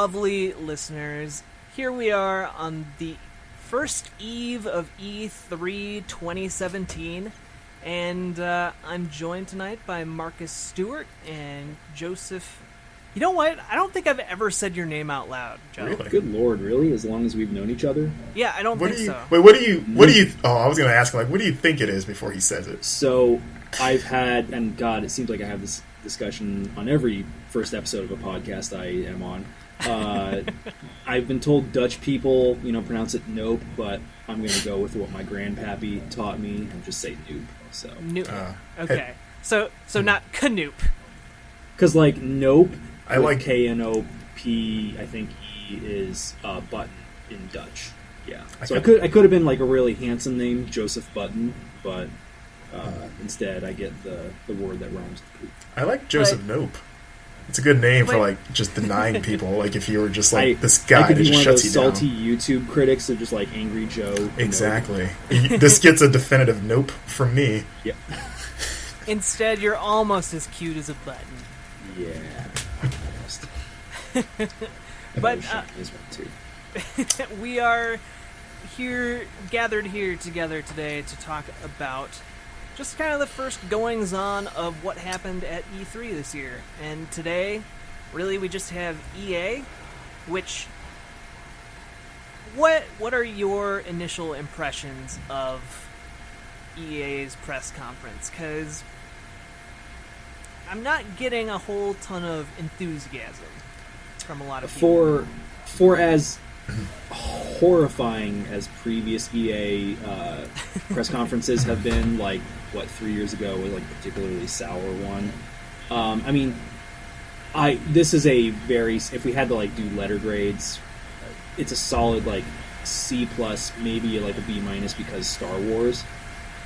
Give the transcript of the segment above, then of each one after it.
lovely listeners. Here we are on the first eve of E3 2017, and I'm joined tonight by Marcus Stewart and Joseph. You know what? I don't think I've ever said your name out loud, Joe. Really? Good Lord, really? As long as we've known each other? Yeah, I don't think so. Wait, what do you? Oh, I was going to ask him, like, what do you think it is before he says it? So, I've had, and God, it seems like I have this discussion on every first episode of a podcast I am on. I've been told Dutch people, pronounce it nope, but I'm going to go with what my grandpappy taught me and just say noop. So Noop. Okay. So not Knoop. Because, like, nope, I like K-N-O-P, I think E is button in Dutch. Yeah. So I could have been, like, a really handsome name, Joseph Button, but instead I get the word that rhymes with poop. I like Joseph Knoop. It's a good name for, like, just denying people. Like, if you were just like this guy that just shuts you down. I could be one of those salty YouTube critics of just like Angry Joe. Exactly. This gets a definitive nope from me. Yep. Instead, you're almost as cute as a button. Yeah. But is one too. we are gathered here together today to talk about just kind of the first goings-on of what happened at E3 this year. And today, really, we just have EA, which... What are your initial impressions of EA's press conference? Because I'm not getting a whole ton of enthusiasm from a lot of people. For as horrifying as previous EA press conferences have been, like, 3 years ago was, like, a particularly sour one. I mean, this is a very, if we had to, like, do letter grades, it's a solid, like, C+, maybe, like, a B- because Star Wars.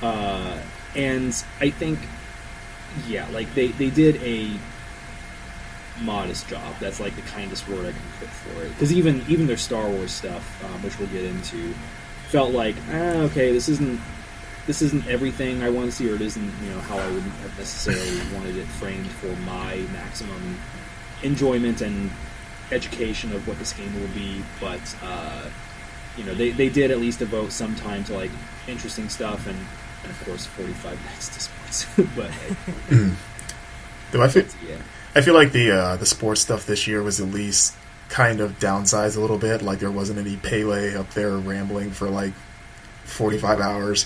And I think, yeah, like, they did a modest job. That's, like, the kindest word I can put for it. Because even their Star Wars stuff, which we'll get into, felt like, okay, this isn't everything I want to see, or it isn't, how I would have necessarily wanted it framed for my maximum enjoyment and education of what this game will be. But they did at least devote some time to, like, interesting stuff, and of course 45 minutes to sports. But I feel like the sports stuff this year was at least kind of downsized a little bit. Like, there wasn't any Pele up there rambling for, like, 45 hours,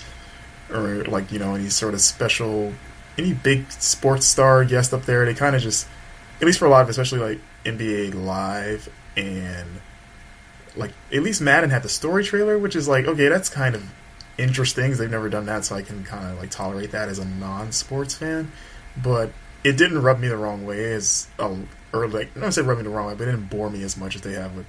or, like, any sort of special, any big sports star guest up there. They kind of just, at least for a lot of, especially, like, NBA Live, and, like, at least Madden had the story trailer, which is, like, okay, that's kind of interesting, because they've never done that, so I can kind of, like, tolerate that as a non-sports fan. But it didn't rub me the wrong way or, like, not to say rub me the wrong way, but it didn't bore me as much as they have with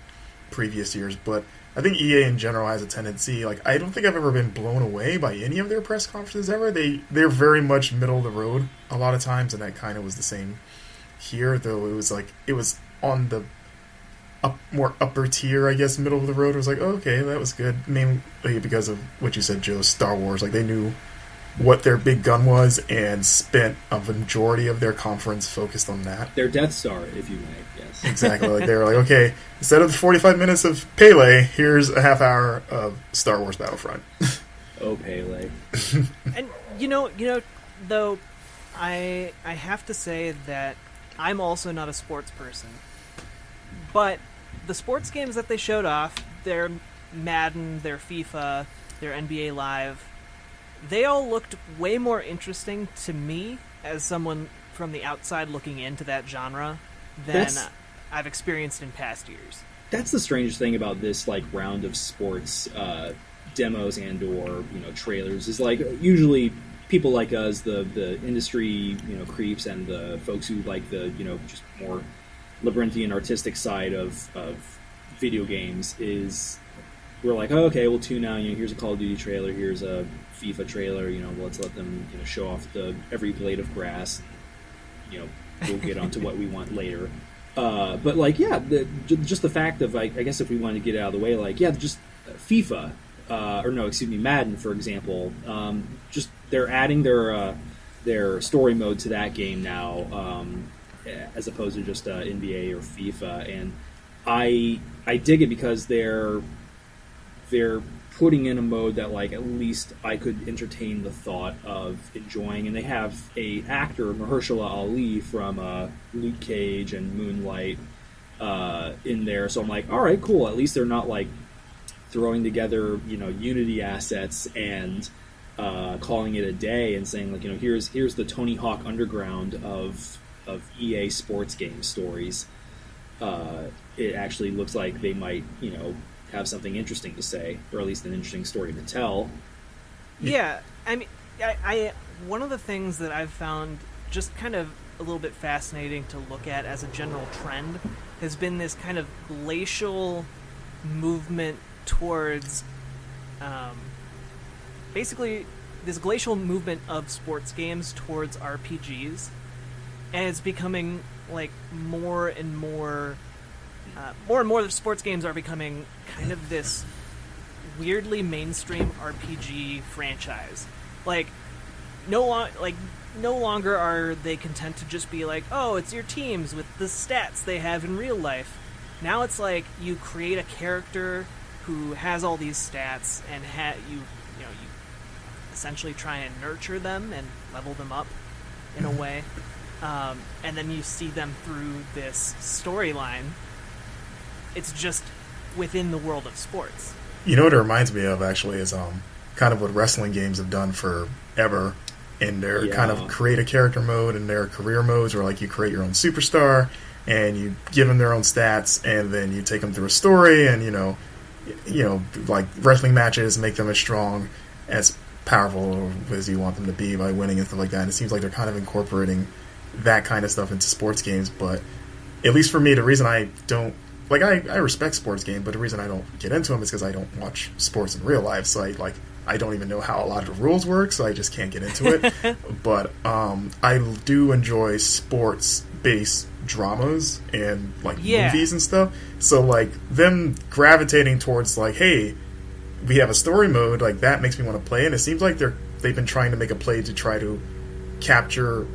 previous years. But I think EA in general has a tendency, like, I don't think I've ever been blown away by any of their press conferences ever. They're very much middle of the road a lot of times, and that kind of was the same here, though it was on the more upper tier, I guess, middle of the road. It was like, oh, okay, that was good, mainly because of what you said, Joe, Star Wars. Like, they knew what their big gun was and spent a majority of their conference focused on that. Their Death Star, if you may, yes. Exactly. Like, they were like, okay, instead of the 45 minutes of Pele, here's a half hour of Star Wars Battlefront. Oh, Pele. And, though, I have to say that I'm also not a sports person. But the sports games that they showed off, their Madden, their FIFA, their NBA Live, they all looked way more interesting to me as someone from the outside looking into that genre than I've experienced in past years. That's the strangest thing about this, like, round of sports demos and or trailers is, like, usually people like us, the industry creeps, and the folks who like the just more labyrinthian artistic side of video games, is we're like, oh, okay, we'll tune out. Here's a Call of Duty trailer. Here's a FIFA trailer. Let's let them show off every blade of grass. We'll get onto what we want later. But, like, yeah, just the fact of, I guess if we wanted to get it out of the way, like, yeah, just FIFA, Madden, for example. Just they're adding their story mode to that game now, as opposed to just NBA or FIFA, and I dig it because they're putting in a mode that like at least I could entertain the thought of enjoying, and they have a actor, Mahershala Ali from Luke Cage and Moonlight in there, so I'm like, all right, cool. At least they're not like throwing together Unity assets and calling it a day and saying like here's the Tony Hawk Underground of EA sports game stories. It actually looks like they might have something interesting to say, or at least an interesting story to tell. Yeah, I mean, I one of the things that I've found just kind of a little bit fascinating to look at as a general trend has been this kind of glacial movement towards, basically, this glacial movement of sports games towards RPGs, and it's becoming like more and more the sports games are becoming kind of this weirdly mainstream RPG franchise. Like, no longer are they content to just be like, oh, it's your teams with the stats they have in real life. Now it's like you create a character who has all these stats, and you essentially try and nurture them and level them up in a way, and then you see them through this storyline. It's just within the world of sports. You know what it reminds me of, actually, is kind of what wrestling games have done forever in their kind of create a character mode and their career modes, where like you create your own superstar and you give them their own stats, and then you take them through a story, and like wrestling matches make them as strong, as powerful as you want them to be by winning and stuff like that. And it seems like they're kind of incorporating that kind of stuff into sports games. But at least for me, the reason I don't I respect sports games, but the reason I don't get into them is because I don't watch sports in real life. So I don't even know how a lot of the rules work, so I just can't get into it. But I do enjoy sports-based dramas and movies and stuff. So like them gravitating towards like, hey, we have a story mode, like that makes me want to play. And it seems like they've been trying to make a play to try to capture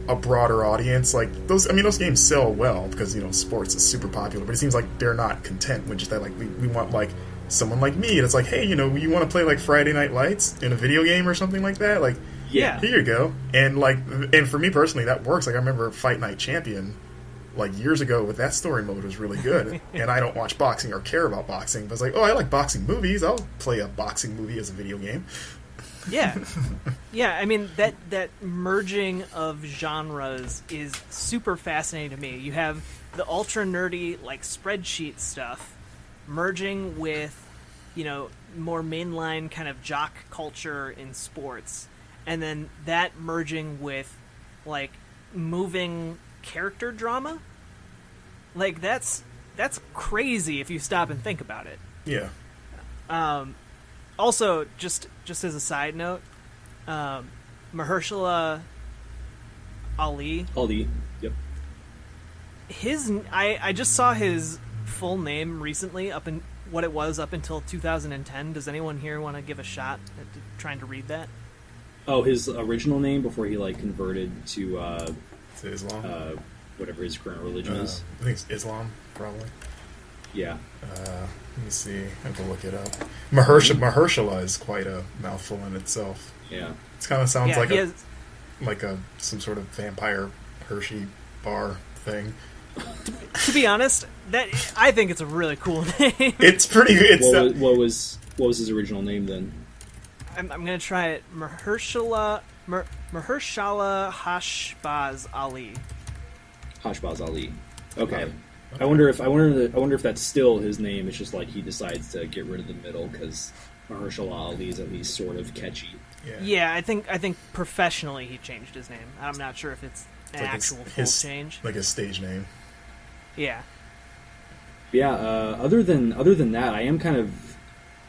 a broader audience. Like those games sell well because sports is super popular, but it seems like they're not content with just that. Like we want like someone like me, and it's like, hey, you want to play like Friday Night Lights in a video game or something like that, like here you go. And for me personally, that works. Like I remember Fight Night Champion like years ago with that story mode was really good. And I don't watch boxing or care about boxing, but it's like, oh, I like boxing movies, I'll play a boxing movie as a video game. Yeah, I mean, that merging of genres is super fascinating to me. You have the ultra nerdy, like, spreadsheet stuff merging with, more mainline kind of jock culture in sports, and then that merging with, like, moving character drama. Like, that's crazy if you stop and think about it. Yeah. Also, just as a side note, Mahershala Ali. Yep. I just saw his full name recently, up until 2010. Does anyone here want to give a shot at trying to read that? Oh, his original name before he converted to Islam. Whatever his current religion is. I think it's Islam, probably. Yeah. Let me see. I have to look it up. Mahershala is quite a mouthful in itself. Yeah. It kind of sounds like some sort of vampire Hershey bar thing. To be honest, I think it's a really cool name. It's pretty. What was his original name then? I'm gonna try it. Mahershala Hashbaz Ali. Hashbaz Ali. Okay. I wonder if that's still his name. It's just like he decides to get rid of the middle because Mahershala Ali is at least sort of catchy. Yeah, I think professionally he changed his name. I'm not sure if it's an actual full change. Like his stage name. Yeah. Yeah. Other than that, I am kind of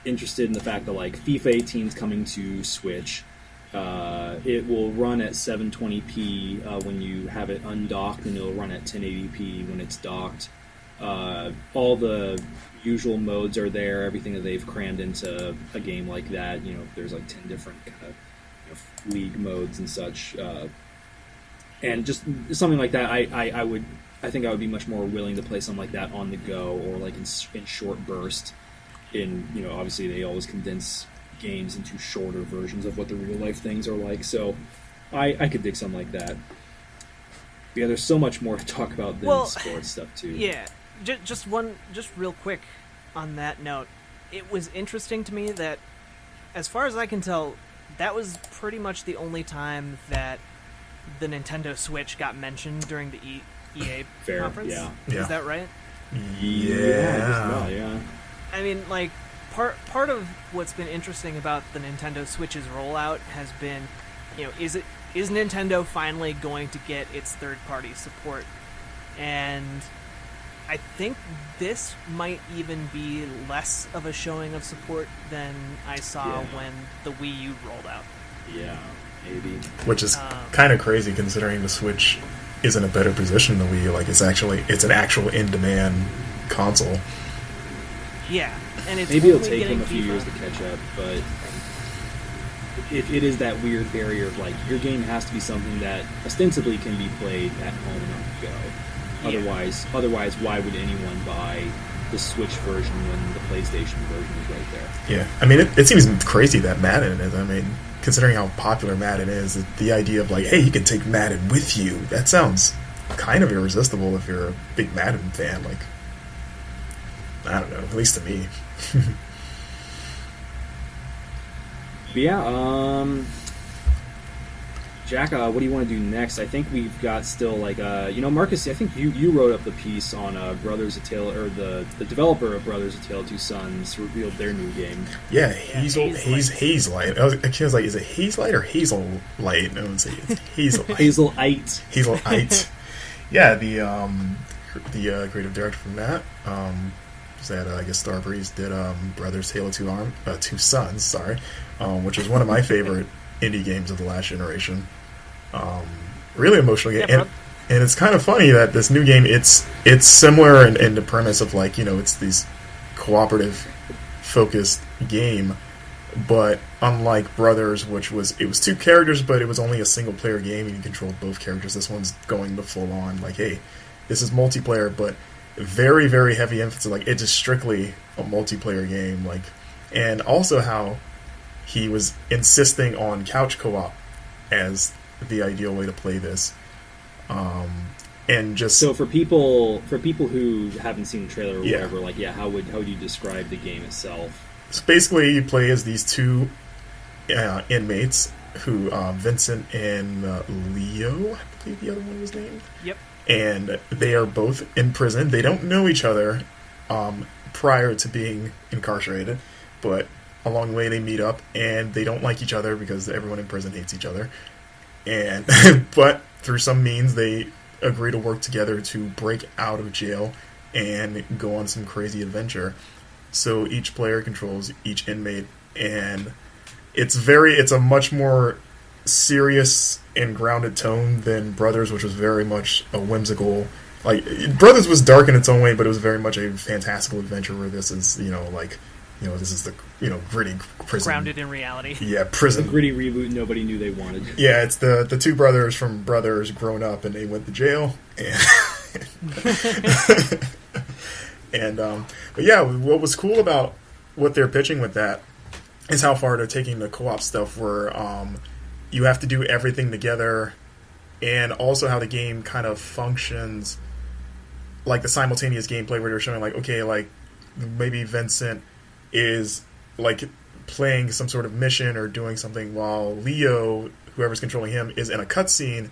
interested in the fact that FIFA 18 is coming to Switch. It will run at 720p when you have it undocked, and it'll run at 1080p when it's docked. All the usual modes are there, everything that they've crammed into a game like that. There's 10 different kind of league modes and such. And just something like that, I think I would be much more willing to play something like that on the go or like in short burst. Obviously they always condense games into shorter versions of what the real life things are like. So I could dig something like that. But yeah, there's so much more to talk about than sports stuff too. Yeah, just real quick on that note, it was interesting to me that, as far as I can tell, that was pretty much the only time that the Nintendo Switch got mentioned during the EA Fair, conference. yeah. Is that right? Yeah. I mean, like, part of what's been interesting about the Nintendo Switch's rollout has been, is Nintendo finally going to get its third-party support? And I think this might even be less of a showing of support than I saw when the Wii U rolled out. Yeah, maybe. Which is kind of crazy considering the Switch is in a better position than the Wii U. Like, it's an actual in-demand console. Yeah, and it's maybe it'll take them a few years to catch up, but it is that weird barrier of like your game has to be something that ostensibly can be played at home and on the go. Yeah. Otherwise, why would anyone buy the Switch version when the PlayStation version is right there? Yeah, I mean, it seems crazy that Madden is. I mean, considering how popular Madden is, the idea of like, hey, you can take Madden with you, that sounds kind of irresistible if you're a big Madden fan. Like, I don't know, at least to me. But yeah, Jack, what do you want to do next? I think we've got still like, Marcus, I think you wrote up the piece on Brothers A Tale, or the developer of Brothers A Tale of Two Sons revealed their new game. Yeah, Hazelight. I was like, is it Hazelight or Hazellight? No one say it's Hazelite. Hazelite. Hazelite. Yeah, the creative director from that. That I guess Starbreeze did Brothers Tale of Two Sons, which was one of my favorite indie games of the last generation. Really emotional game, and it's kind of funny that this new game it's similar in the premise of like it's these cooperative focused game, but unlike Brothers, which was two characters, but it was only a single player game and you controlled both characters. This one's going the full on like, hey, this is multiplayer, but very, very heavy emphasis. Like, it's just strictly a multiplayer game. Like, and also how he was insisting on couch co-op as the ideal way to play this. And just so for people who haven't seen the trailer or whatever, like, how would you describe the game itself? So basically, you play as these two inmates who Vincent and Leo, I believe the other one was named. Yep. And they are both in prison. They don't know each other prior to being incarcerated, but along the way they meet up, and they don't like each other because everyone in prison hates each other. And but through some means, they agree to work together to break out of jail and go on some crazy adventure. So each player controls each inmate, and it's a much more serious and grounded tone than Brothers, which was very much a whimsical. Like, Brothers was dark in its own way, but it was very much a fantastical adventure. Where this is, this is the gritty prison, grounded in reality. Yeah, prison. A gritty reboot nobody knew they wanted. Yeah, it's the two brothers from Brothers grown up and they went to jail, and but yeah, what was cool about what they're pitching with that is how far they're taking the co-op stuff, where you have to do everything together, and also how the game kind of functions, like the simultaneous gameplay where they're showing like, okay, like maybe Vincent is like playing some sort of mission or doing something while Leo, whoever's controlling him, is in a cutscene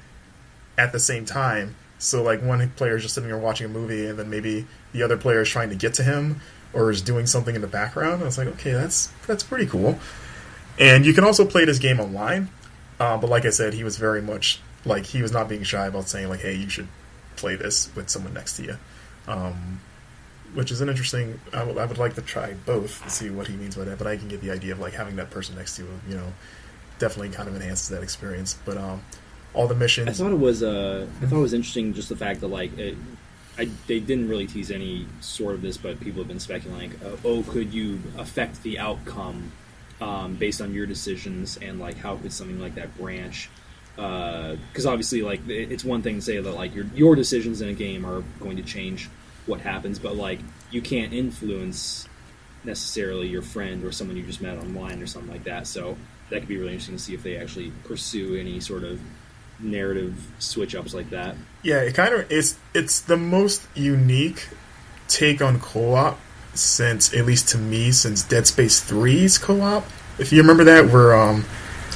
at the same time. So like one player is just sitting there watching a movie, and then maybe the other player is trying to get to him or is doing something in the background. I was like, okay, that's pretty cool. And you can also play this game online. But like I said, he was very much like, he was not being shy about saying like, hey, you should play this with someone next to you, which is an interesting. I would like to try both to see what he means by that. But I can get the idea of like having that person next to you, definitely kind of enhances that experience. But all the missions. I thought it was interesting, just the fact that like they didn't really tease any sort of this, but people have been speculating. Could you affect the outcome based on your decisions, and like how could something like that branch because obviously, like, it's one thing to say that like your decisions in a game are going to change what happens, but like you can't influence necessarily your friend or someone you just met online or something like that. So that could be really interesting to see if they actually pursue any sort of narrative switch ups like that. Yeah, it kind of it's the most unique take on co-op since, at least to me, since Dead Space 3's co-op. If you remember that, where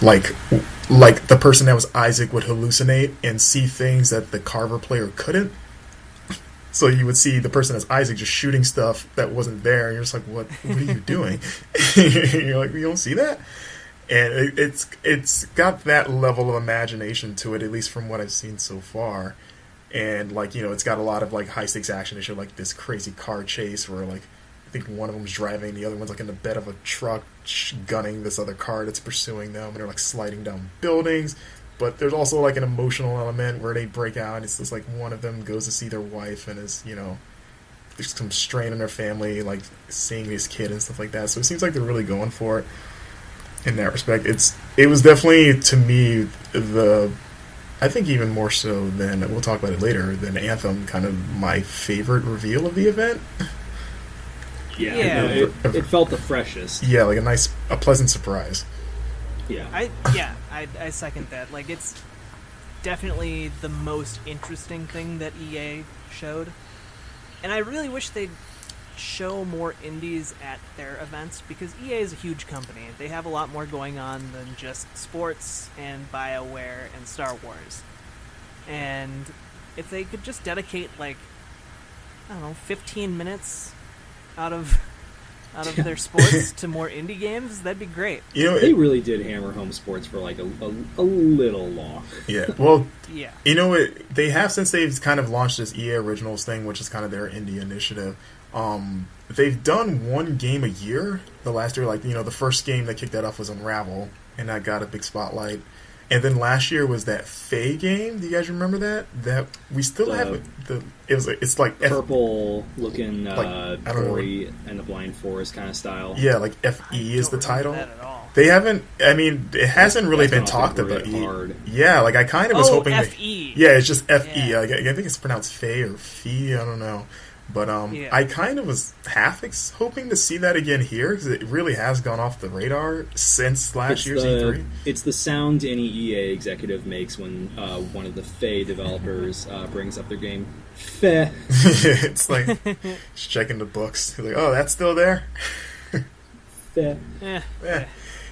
like the person that was Isaac would hallucinate and see things that the Carver player couldn't. So you would see the person as Isaac just shooting stuff that wasn't there, and you're just like, what are you doing? You're like, you don't see that? And it's got that level of imagination to it, at least from what I've seen so far. And, like, you know, it's got a lot of, like, high-stakes action. They show, like, this crazy car chase where, like, I think one of them's driving, the other one's, like, in the bed of a truck gunning this other car that's pursuing them, and they're, like, sliding down buildings. But there's also, like, an emotional element where they break out, and it's just, like, one of them goes to see their wife and is, you know, there's some strain in their family, like, seeing this kid and stuff like that. So it seems like they're really going for it in that respect. It was definitely, to me, I think even more so than, we'll talk about it later, than Anthem, kind of my favorite reveal of the event. Yeah. It felt the freshest. Yeah, like a pleasant surprise. Yeah. I second that. Like, it's definitely the most interesting thing that EA showed. And I really wish they'd show more indies at their events, because EA is a huge company. They have a lot more going on than just sports and BioWare and Star Wars. And if they could just dedicate, like, I don't know, 15 minutes out of their sports to more indie games, that'd be great. You know, they really did hammer home sports for like a little long. Yeah, well, yeah. You know what? They have, since they've kind of launched this EA Originals thing, which is kind of their indie initiative. They've done one game a year. The last year, like, you know, the first game that kicked that off was Unravel, and that got a big spotlight. And then last year was that Faye game. Do you guys remember that? That we still have it's like purple looking Ori and the Blind Forest kind of style. Yeah, like FE is the title. That at all. They haven't. I mean, it hasn't really been talked about. Yeah, like I kind of was hoping. FE. Yeah, it's just FE. Yeah. Like, I think it's pronounced Faye or Fee. I don't know. But Yeah. I kind of was half hoping to see that again here, because it really has gone off the radar since last year's E3. It's the sound any EA executive makes when one of the Faye developers brings up their game. Faye. It's like just checking the books. Like, oh, that's still there. Faye. Yeah.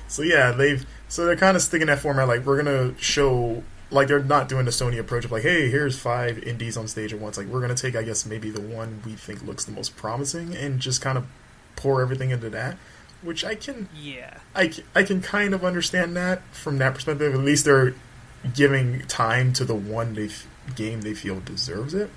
So yeah, they're kind of sticking that format. Like, we're gonna show. Like, they're not doing the Sony approach of like, hey, here's 5 indies on stage at once. Like, we're going to take, I guess, maybe the one we think looks the most promising and just kind of pour everything into that, which I can kind of understand that from that perspective. At least they're giving time to the one game they feel deserves it.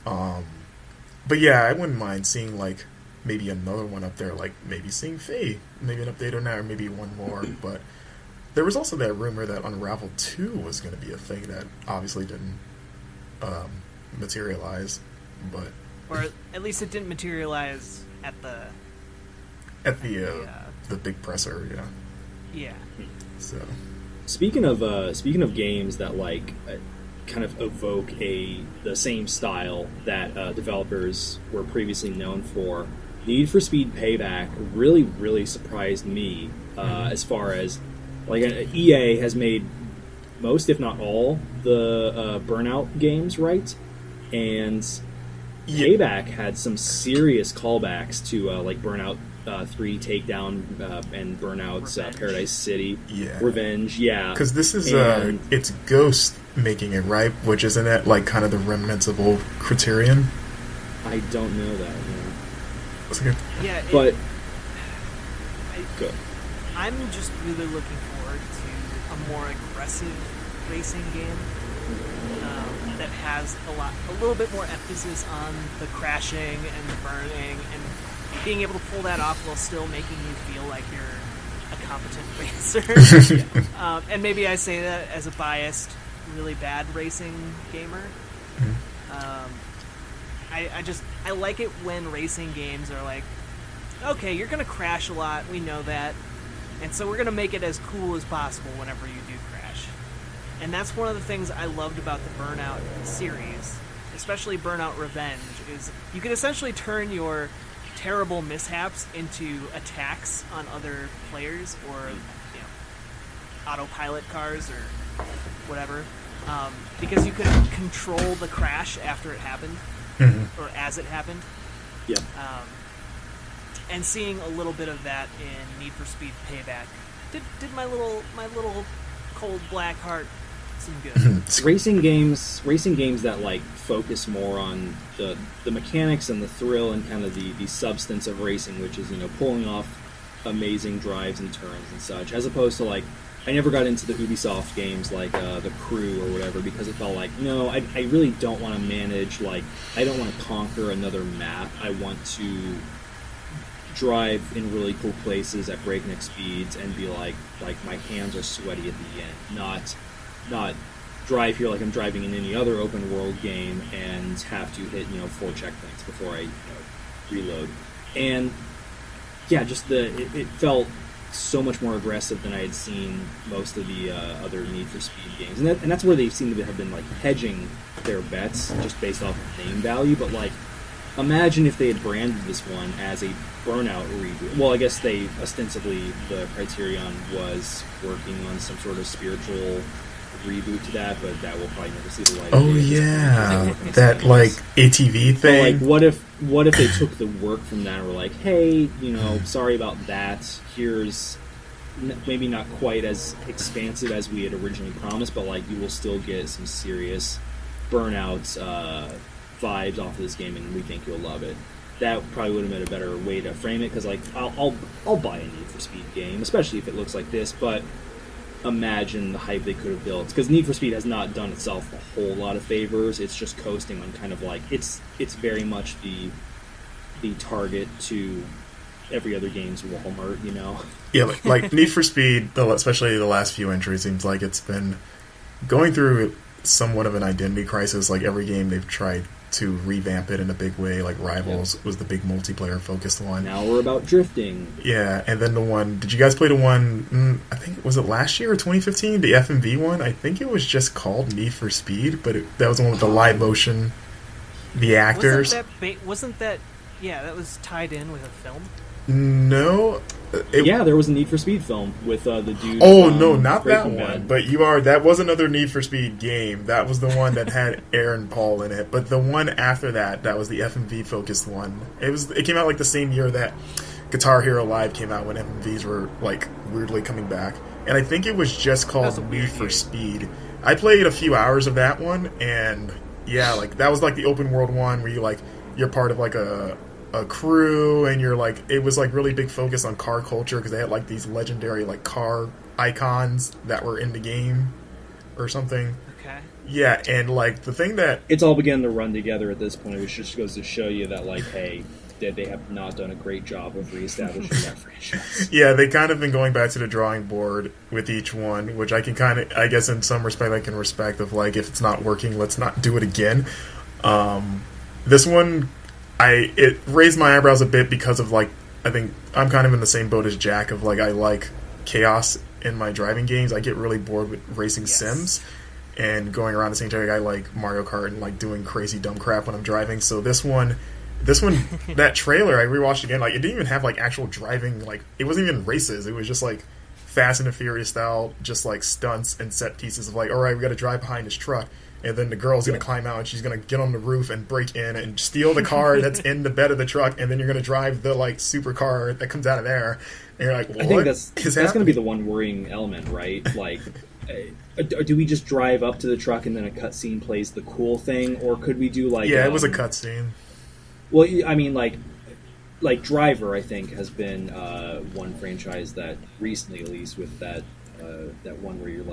But yeah, I wouldn't mind seeing, like, maybe another one up there, like maybe seeing Faye, maybe an update on that, or maybe one more, but... There was also that rumor that Unravel 2 was going to be a thing that obviously didn't materialize, but... Or at least it didn't materialize at the big presser, yeah. Yeah. So, speaking of games that like kind of evoke the same style that developers were previously known for, Need for Speed Payback really, really surprised me as far as... Like, EA has made most, if not all, the Burnout games, right? And Payback had some serious callbacks to, like, Burnout 3 Takedown and Burnout's Paradise City. Yeah. Revenge, yeah. Because this is, it's Ghost making it, right? Which isn't it, like, kind of the remnants of old Criterion? I don't know that, That's okay. Yeah, but... Good. I'm just really looking forward to a more aggressive racing game that has a little bit more emphasis on the crashing and the burning, and being able to pull that off while still making you feel like you're a competent racer. And maybe I say that as a biased, really bad racing gamer. I like it when racing games are like, okay, you're gonna crash a lot, we know that. And so we're going to make it as cool as possible whenever you do crash. And that's one of the things I loved about the Burnout series, especially Burnout Revenge, is you can essentially turn your terrible mishaps into attacks on other players or, autopilot cars or whatever, because you could control the crash after it happened, or as it happened. Yep. And seeing a little bit of that in Need for Speed Payback did my little cold black heart some good. Racing games that like focus more on the mechanics and the thrill and kind of the substance of racing, which is pulling off amazing drives and turns and such, as opposed to like I never got into the Ubisoft games like The Crew or whatever because it felt like I really don't want to manage, like I don't want to conquer another map. I want to drive in really cool places at breakneck speeds and be like my hands are sweaty at the end, not drive here like I'm driving in any other open world game and have to hit 4 checkpoints before I reload. And yeah, just it felt so much more aggressive than I had seen most of the other Need for Speed games, and that's where they seem to have been like hedging their bets just based off of name value. But like, imagine if they had branded this one as a Burnout reboot. Well, I guess they ostensibly the Criterion was working on some sort of spiritual reboot to that, but that will probably never see the light of day. Oh yeah, that like ATV thing. So, like, what if they took the work from that and were like, hey, sorry about that. Here's maybe not quite as expansive as we had originally promised, but like you will still get some serious Burnout vibes off of this game, and we think you'll love it. That probably would have been a better way to frame it, because like I'll buy a Need for Speed game, especially if it looks like this, but imagine the hype they could have built, because Need for Speed has not done itself a whole lot of favors. It's just coasting on kind of like it's very much the target to every other game's Walmart, Yeah, like Need for Speed, especially the last few entries, seems like it's been going through somewhat of an identity crisis. Like every game they've tried to revamp it in a big way, like Rivals was the big multiplayer focused one. Now we're about drifting. Yeah, and then the one, did you guys play the one, I think, was it last year or 2015, the FMV one? I think it was just called Need for Speed, but that was the one with the live motion, the actors. Wasn't that that was tied in with a film? No. There was a Need for Speed film with the dude. Oh no, not that Breaking one. Bad. But that was another Need for Speed game. That was the one that had Aaron Paul in it. But the one after that was the FMV focused one. It came out like the same year that Guitar Hero Live came out, when FMVs were like weirdly coming back. And I think it was just called Need for Speed. I played a few hours of that one, and yeah, like that was like the open world one where you're part of like a crew, and you're like, it was like really big focus on car culture because they had like these legendary like car icons that were in the game or something. Okay. Yeah, and like the thing that it's all beginning to run together at this point, which just goes to show you that like, hey, they have not done a great job of reestablishing that franchise. Yeah, they kind of been going back to the drawing board with each one, which I can kind of, I guess in some respect I can respect, of like, if it's not working, let's not do it again. This one, it raised my eyebrows a bit because of like, I think I'm kind of in the same boat as Jack of like, I like chaos in my driving games. I get really bored with racing sims and going around the same time. I like Mario Kart and like doing crazy dumb crap when I'm driving. So this one, that trailer I rewatched again, like it didn't even have like actual driving, like it wasn't even races. It was just like Fast and the Furious style, just like stunts and set pieces of like, all right, we got to drive behind this truck. And then the girl's going to climb out and she's going to get on the roof and break in and steal the car that's in the bed of the truck. And then you're going to drive the like supercar that comes out of there. And you're like, what? I think that's going to be the one worrying element, right? Like, do we just drive up to the truck and then a cutscene plays the cool thing? Or could we do like... Yeah, it was a cutscene. Well, I mean, like Driver, I think, has been one franchise that recently, at least, with that one where you're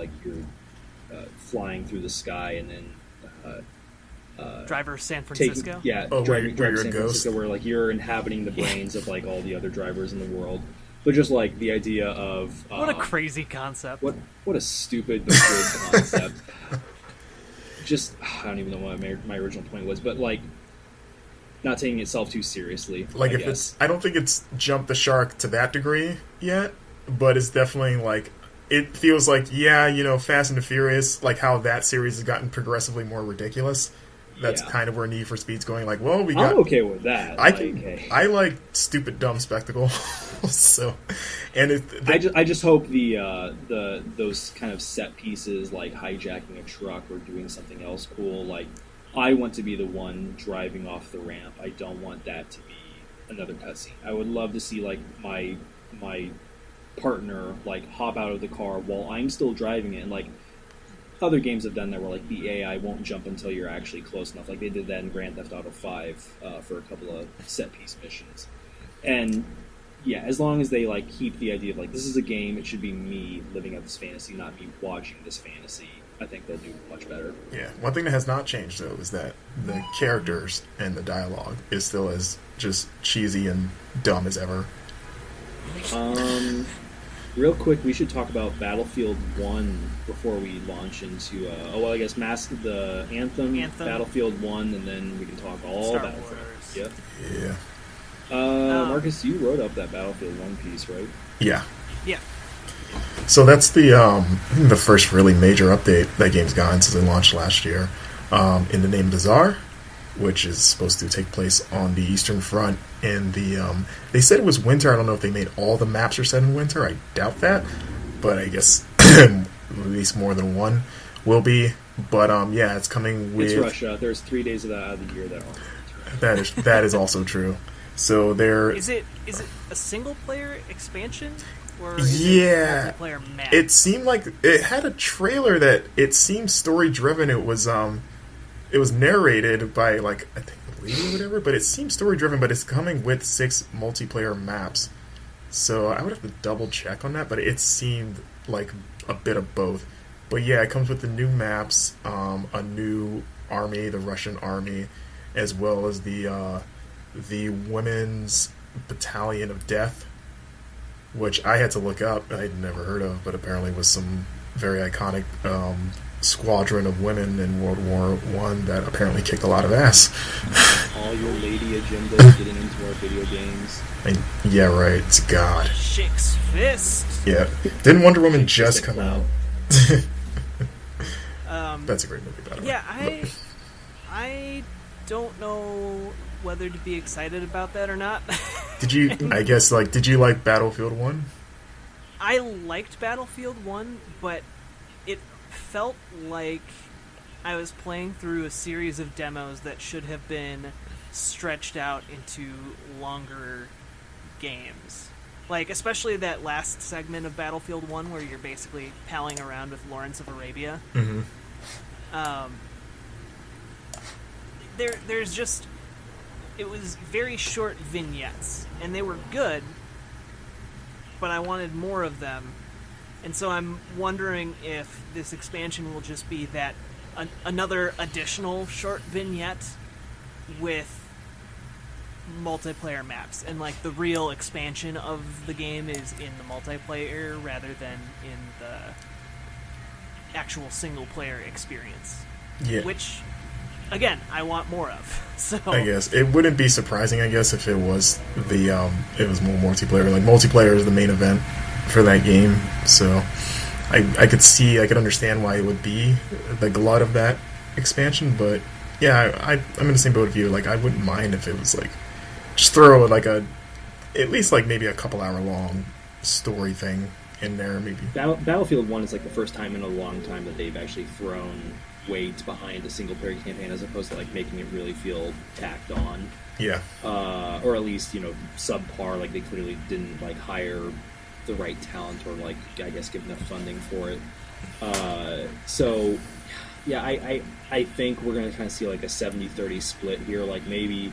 flying through the sky and then Driver San Francisco. Driver where you're San a ghost. Francisco, where like you're inhabiting the brains of like all the other drivers in the world. But just like the idea of what a crazy concept. What a stupid but good concept. Just I don't even know what my original point was, but like not taking itself too seriously. Like I don't think it's jumped the shark to that degree yet, but it's definitely like it feels like, yeah, Fast and the Furious, like how that series has gotten progressively more ridiculous. That's kind of where Need for Speed's going. Like, well, I'm okay with that. I like stupid, dumb spectacle. So, and I just hope those kind of set pieces, like hijacking a truck or doing something else cool. Like, I want to be the one driving off the ramp. I don't want that to be another cutscene. I would love to see like my partner like hop out of the car while I'm still driving it, and like other games have done that where like the AI won't jump until you're actually close enough. Like they did that in Grand Theft Auto 5 for a couple of set piece missions. And yeah, as long as they like keep the idea of like this is a game, it should be me living out this fantasy, not me watching this fantasy. I think they'll do much better. Yeah, one thing that has not changed though is that the characters and the dialogue is still as just cheesy and dumb as ever. Real quick, we should talk about Battlefield 1 before we launch into I guess the Anthem, Battlefield 1, and then we can talk all Star Battlefront. Wars. Yeah. Marcus, you wrote up that Battlefield 1 piece, right? Yeah. Yeah. So that's the first really major update that game's gotten since it launched last year. In the name Bazaar, which is supposed to take place on the Eastern Front. And they said it was winter. I don't know if they made all the maps are set in winter. I doubt that, but I guess at least more than one will be. But yeah, it's coming with. It's Russia. There's 3 days of that out of the year that aren't. That is also true. So there is it a single player expansion or is it a multiplayer map? It seemed like it had a trailer that it seemed story driven. It was narrated by like I think the lady or whatever, but it seems story driven. But it's coming with 6 multiplayer maps, so I would have to double check on that. But it seemed like a bit of both. But yeah, it comes with the new maps, a new army, the Russian army, as well as the Women's Battalion of Death, which I had to look up. I'd never heard of, but apparently was some very iconic squadron of women in World War One that apparently kicked a lot of ass. All your lady agendas getting into our video games. Yeah, right. It's God. Chick's Fist. Yeah. Didn't Wonder Woman just come out? That's a great movie, by the way. Yeah, I don't know whether to be excited about that or not. Did you like Battlefield 1? I liked Battlefield 1, but it felt like I was playing through a series of demos that should have been stretched out into longer games. Like, especially that last segment of Battlefield 1 where you're basically palling around with Lawrence of Arabia. Mm-hmm. There's just... It was very short vignettes, and they were good, but I wanted more of them. And so I'm wondering if this expansion will just be that another additional short vignette with multiplayer maps, and like the real expansion of the game is in the multiplayer rather than in the actual single player experience. Yeah. Which, again, I want more of. So I guess it wouldn't be surprising. I guess if it was it was more multiplayer. Like multiplayer is the main event for that game. So I could understand why it would be the glut of that expansion. But yeah, I'm in the same boat with you. Like I wouldn't mind if it was like just throw like at least like maybe a couple hour long story thing in there. Maybe Battlefield 1 is like the first time in a long time that they've actually thrown weight behind a single player campaign as opposed to like making it really feel tacked on. Yeah. Or at least, subpar, like they clearly didn't like hire the right talent or like I guess give enough funding for it. So yeah, I think we're gonna kind of see like a 70-30 split here. Like maybe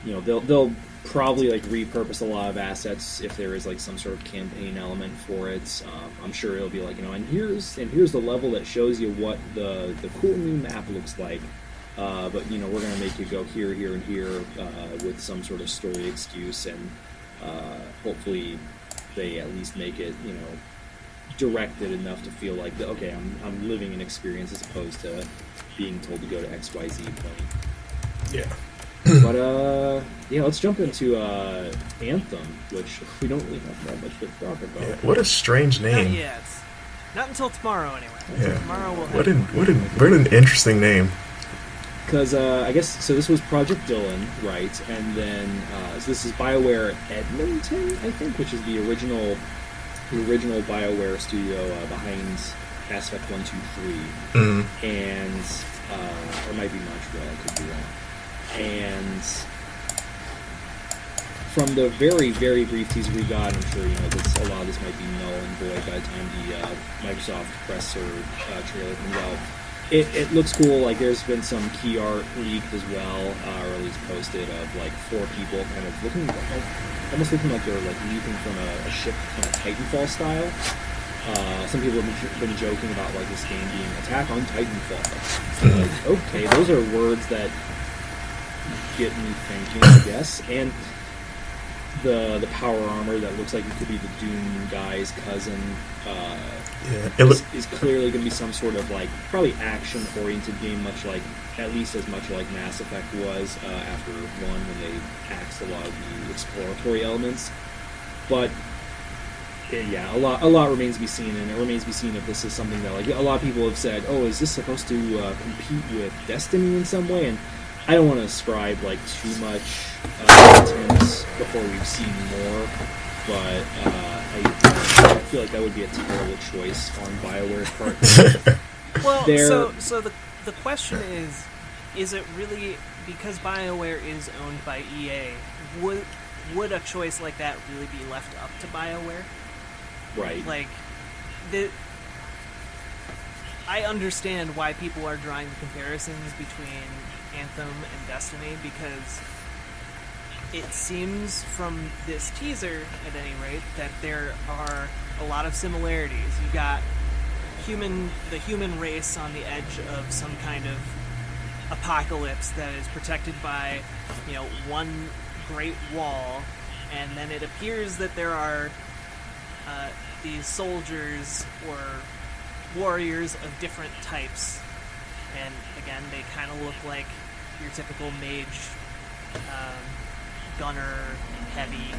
they'll probably like repurpose a lot of assets if there is like some sort of campaign element for it. I'm sure it'll be like and here's the level that shows you what the cool new map looks like. But we're gonna make you go here, here, and here with some sort of story excuse, and hopefully they at least make it directed enough to feel like okay, I'm living an experience as opposed to being told to go to XYZ point. Yeah. But let's jump into Anthem, which we don't really have that much to talk about. Yeah, what a strange name. Not yet. Not until tomorrow, anyway. Yeah. Tomorrow we'll have... What an interesting name. Because I guess so. This was Project Dylan, right? And then so this is BioWare Edmonton, I think, which is the original BioWare studio behind Mass Effect 1, 2, 3, and or it might be Montreal. I could be wrong. And from the very, very brief teaser we got, I'm sure a lot of this might be null and void by the time the Microsoft press or trailer comes out. It looks cool. Like, there's been some key art leaked as well, or at least posted, of like 4 people kind of almost looking like they're like leaping from a ship, kind of Titanfall style. Some people have been joking about like this game being Attack on Titanfall. Like, okay, those are words that get me thinking, I guess. And the power armor that looks like it could be the Doom guy's cousin. Is clearly going to be some sort of like probably action-oriented game, at least as much like Mass Effect was after 1, when they axed a lot of the exploratory elements. But a lot remains to be seen, and it remains to be seen if this is something that, like, a lot of people have said, oh, is this supposed to compete with Destiny in some way? And I don't want to ascribe like too much intent before we've seen more, but I feel like that would be a terrible choice on BioWare's part. Well, so the question is it really, because BioWare is owned by EA, would a choice like that really be left up to BioWare? Right. Like, I understand why people are drawing the comparisons between Anthem and Destiny, because it seems from this teaser, at any rate, that there are a lot of similarities. You got the human race on the edge of some kind of apocalypse that is protected by, one great wall, and then it appears that there are these soldiers or warriors of different types, and again, they kind of look like your typical mage, gunner, heavy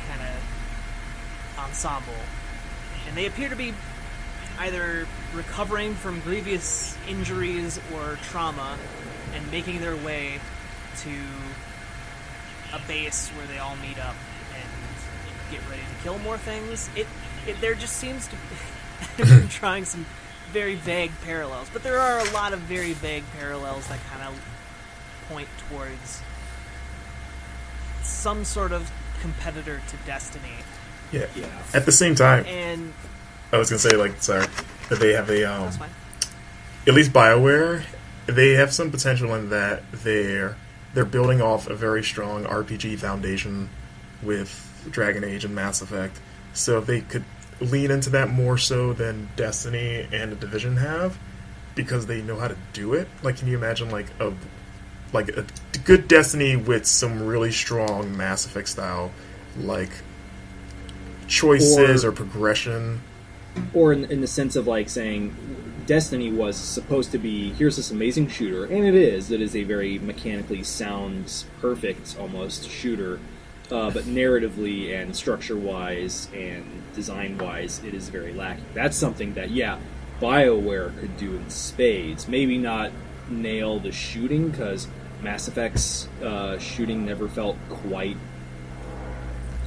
kind of ensemble, and they appear to be either recovering from grievous injuries or trauma and making their way to a base where they all meet up and get ready to kill more things. There just seems to be trying some very vague parallels, but there are a lot of very vague parallels that kind of point towards some sort of competitor to Destiny. Yeah. At the same time, and I was gonna say, that they have that's fine. At least BioWare, they have some potential in that they're building off a very strong RPG foundation with Dragon Age and Mass Effect. So if they could lean into that more so than Destiny and The Division have, because they know how to do it. Like, can you imagine a good Destiny with some really strong Mass Effect style, choices or progression? Or in the sense of saying Destiny was supposed to be, here's this amazing shooter, and it is a very mechanically sound, perfect almost shooter, but narratively and structure-wise and design-wise, it is very lacking. That's something that, BioWare could do in spades. Maybe not nail the shooting, because Mass Effect's shooting never felt quite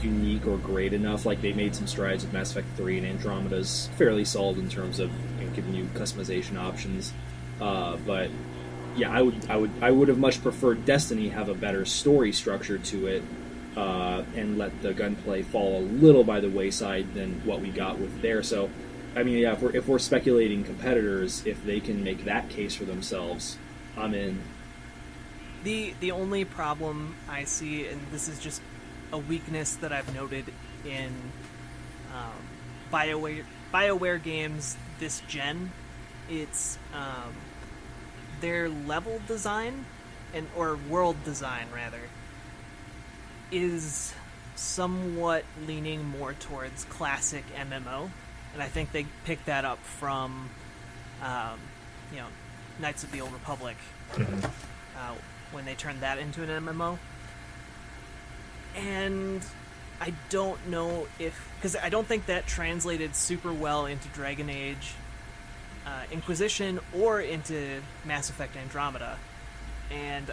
unique or great enough. Like, they made some strides with Mass Effect 3, and Andromeda's fairly solid in terms of giving you customization options. But I would have much preferred Destiny have a better story structure to it, and let the gunplay fall a little by the wayside than what we got with there. So, I mean, if we're speculating competitors, if they can make that case for themselves, I'm in. The only problem I see, and this is just a weakness that I've noted in BioWare games this gen, it's their level design or world design rather is somewhat leaning more towards classic MMO, and I think they picked that up from Knights of the Old Republic, when they turned that into an MMO. And I don't know because I don't think that translated super well into Dragon Age Inquisition or into Mass Effect Andromeda, and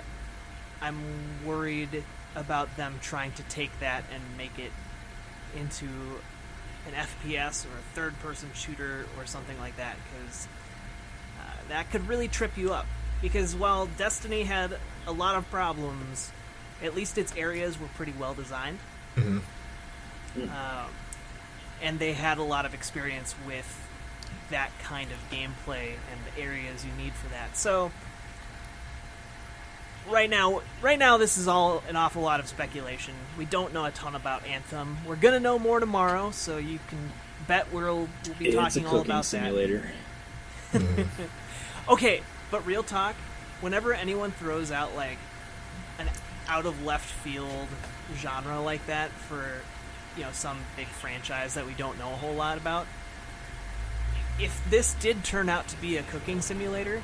I'm worried about them trying to take that and make it into an FPS or a third-person shooter or something like that, because that could really trip you up. Because while Destiny had a lot of problems, at least its areas were pretty well designed. Mm-hmm. And they had a lot of experience with that kind of gameplay and the areas you need for that. So right now this is all an awful lot of speculation. We don't know a ton about Anthem. We're gonna know more tomorrow, so you can bet we'll be talking all about simulator. that. Okay, but real talk, whenever anyone throws out like an out of left field genre like that for, you know, some big franchise that we don't know a whole lot about, if this did turn out to be a cooking simulator,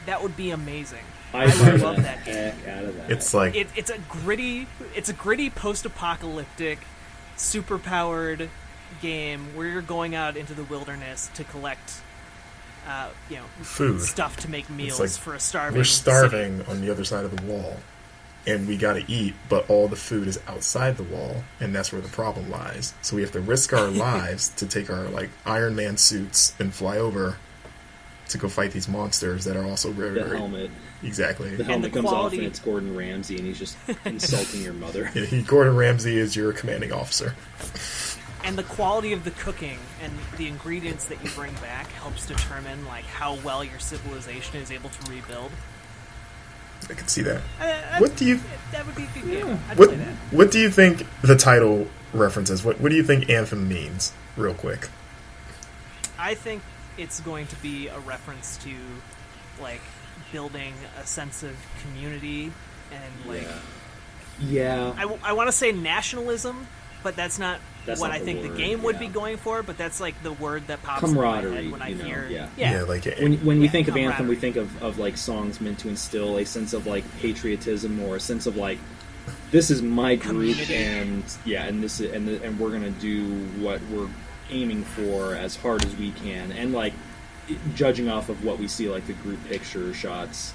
that would be amazing. I would love that game. Out of that. It's like It's a gritty post-apocalyptic, super-powered game where you're going out into the wilderness to collect, food stuff to make meals like for a starving. we're starving city. on the other side of the wall, and we got to eat, but all the food is outside the wall, and that's where the problem lies. So we have to risk our lives to take our like Iron Man suits and fly over to go fight these monsters that are also very, The helmet. Exactly. The helmet comes quality- off and it's Gordon Ramsay and he's just insulting your mother. Gordon Ramsay is your commanding officer. And the quality of the cooking and the ingredients that you bring back helps determine like how well your civilization is able to rebuild. I can see that. What do you? That would be a good game. I'd What play that. What do you think the title references? What do you think Anthem means? Real quick. I think it's going to be a reference to like building a sense of community and like Yeah. I want to say nationalism, but that's not That's what not I the think word, the game would be yeah. going for. But that's like the word that pops in my Camaraderie, head when I you know, hear yeah. Like When we Yeah, think of Anthem, we camaraderie. think of like songs meant to instill a sense of like patriotism or a sense of like this is my group Community. and this is, and we're gonna do what we're aiming for as hard as we can, and like judging off of what we see, like the group picture shots.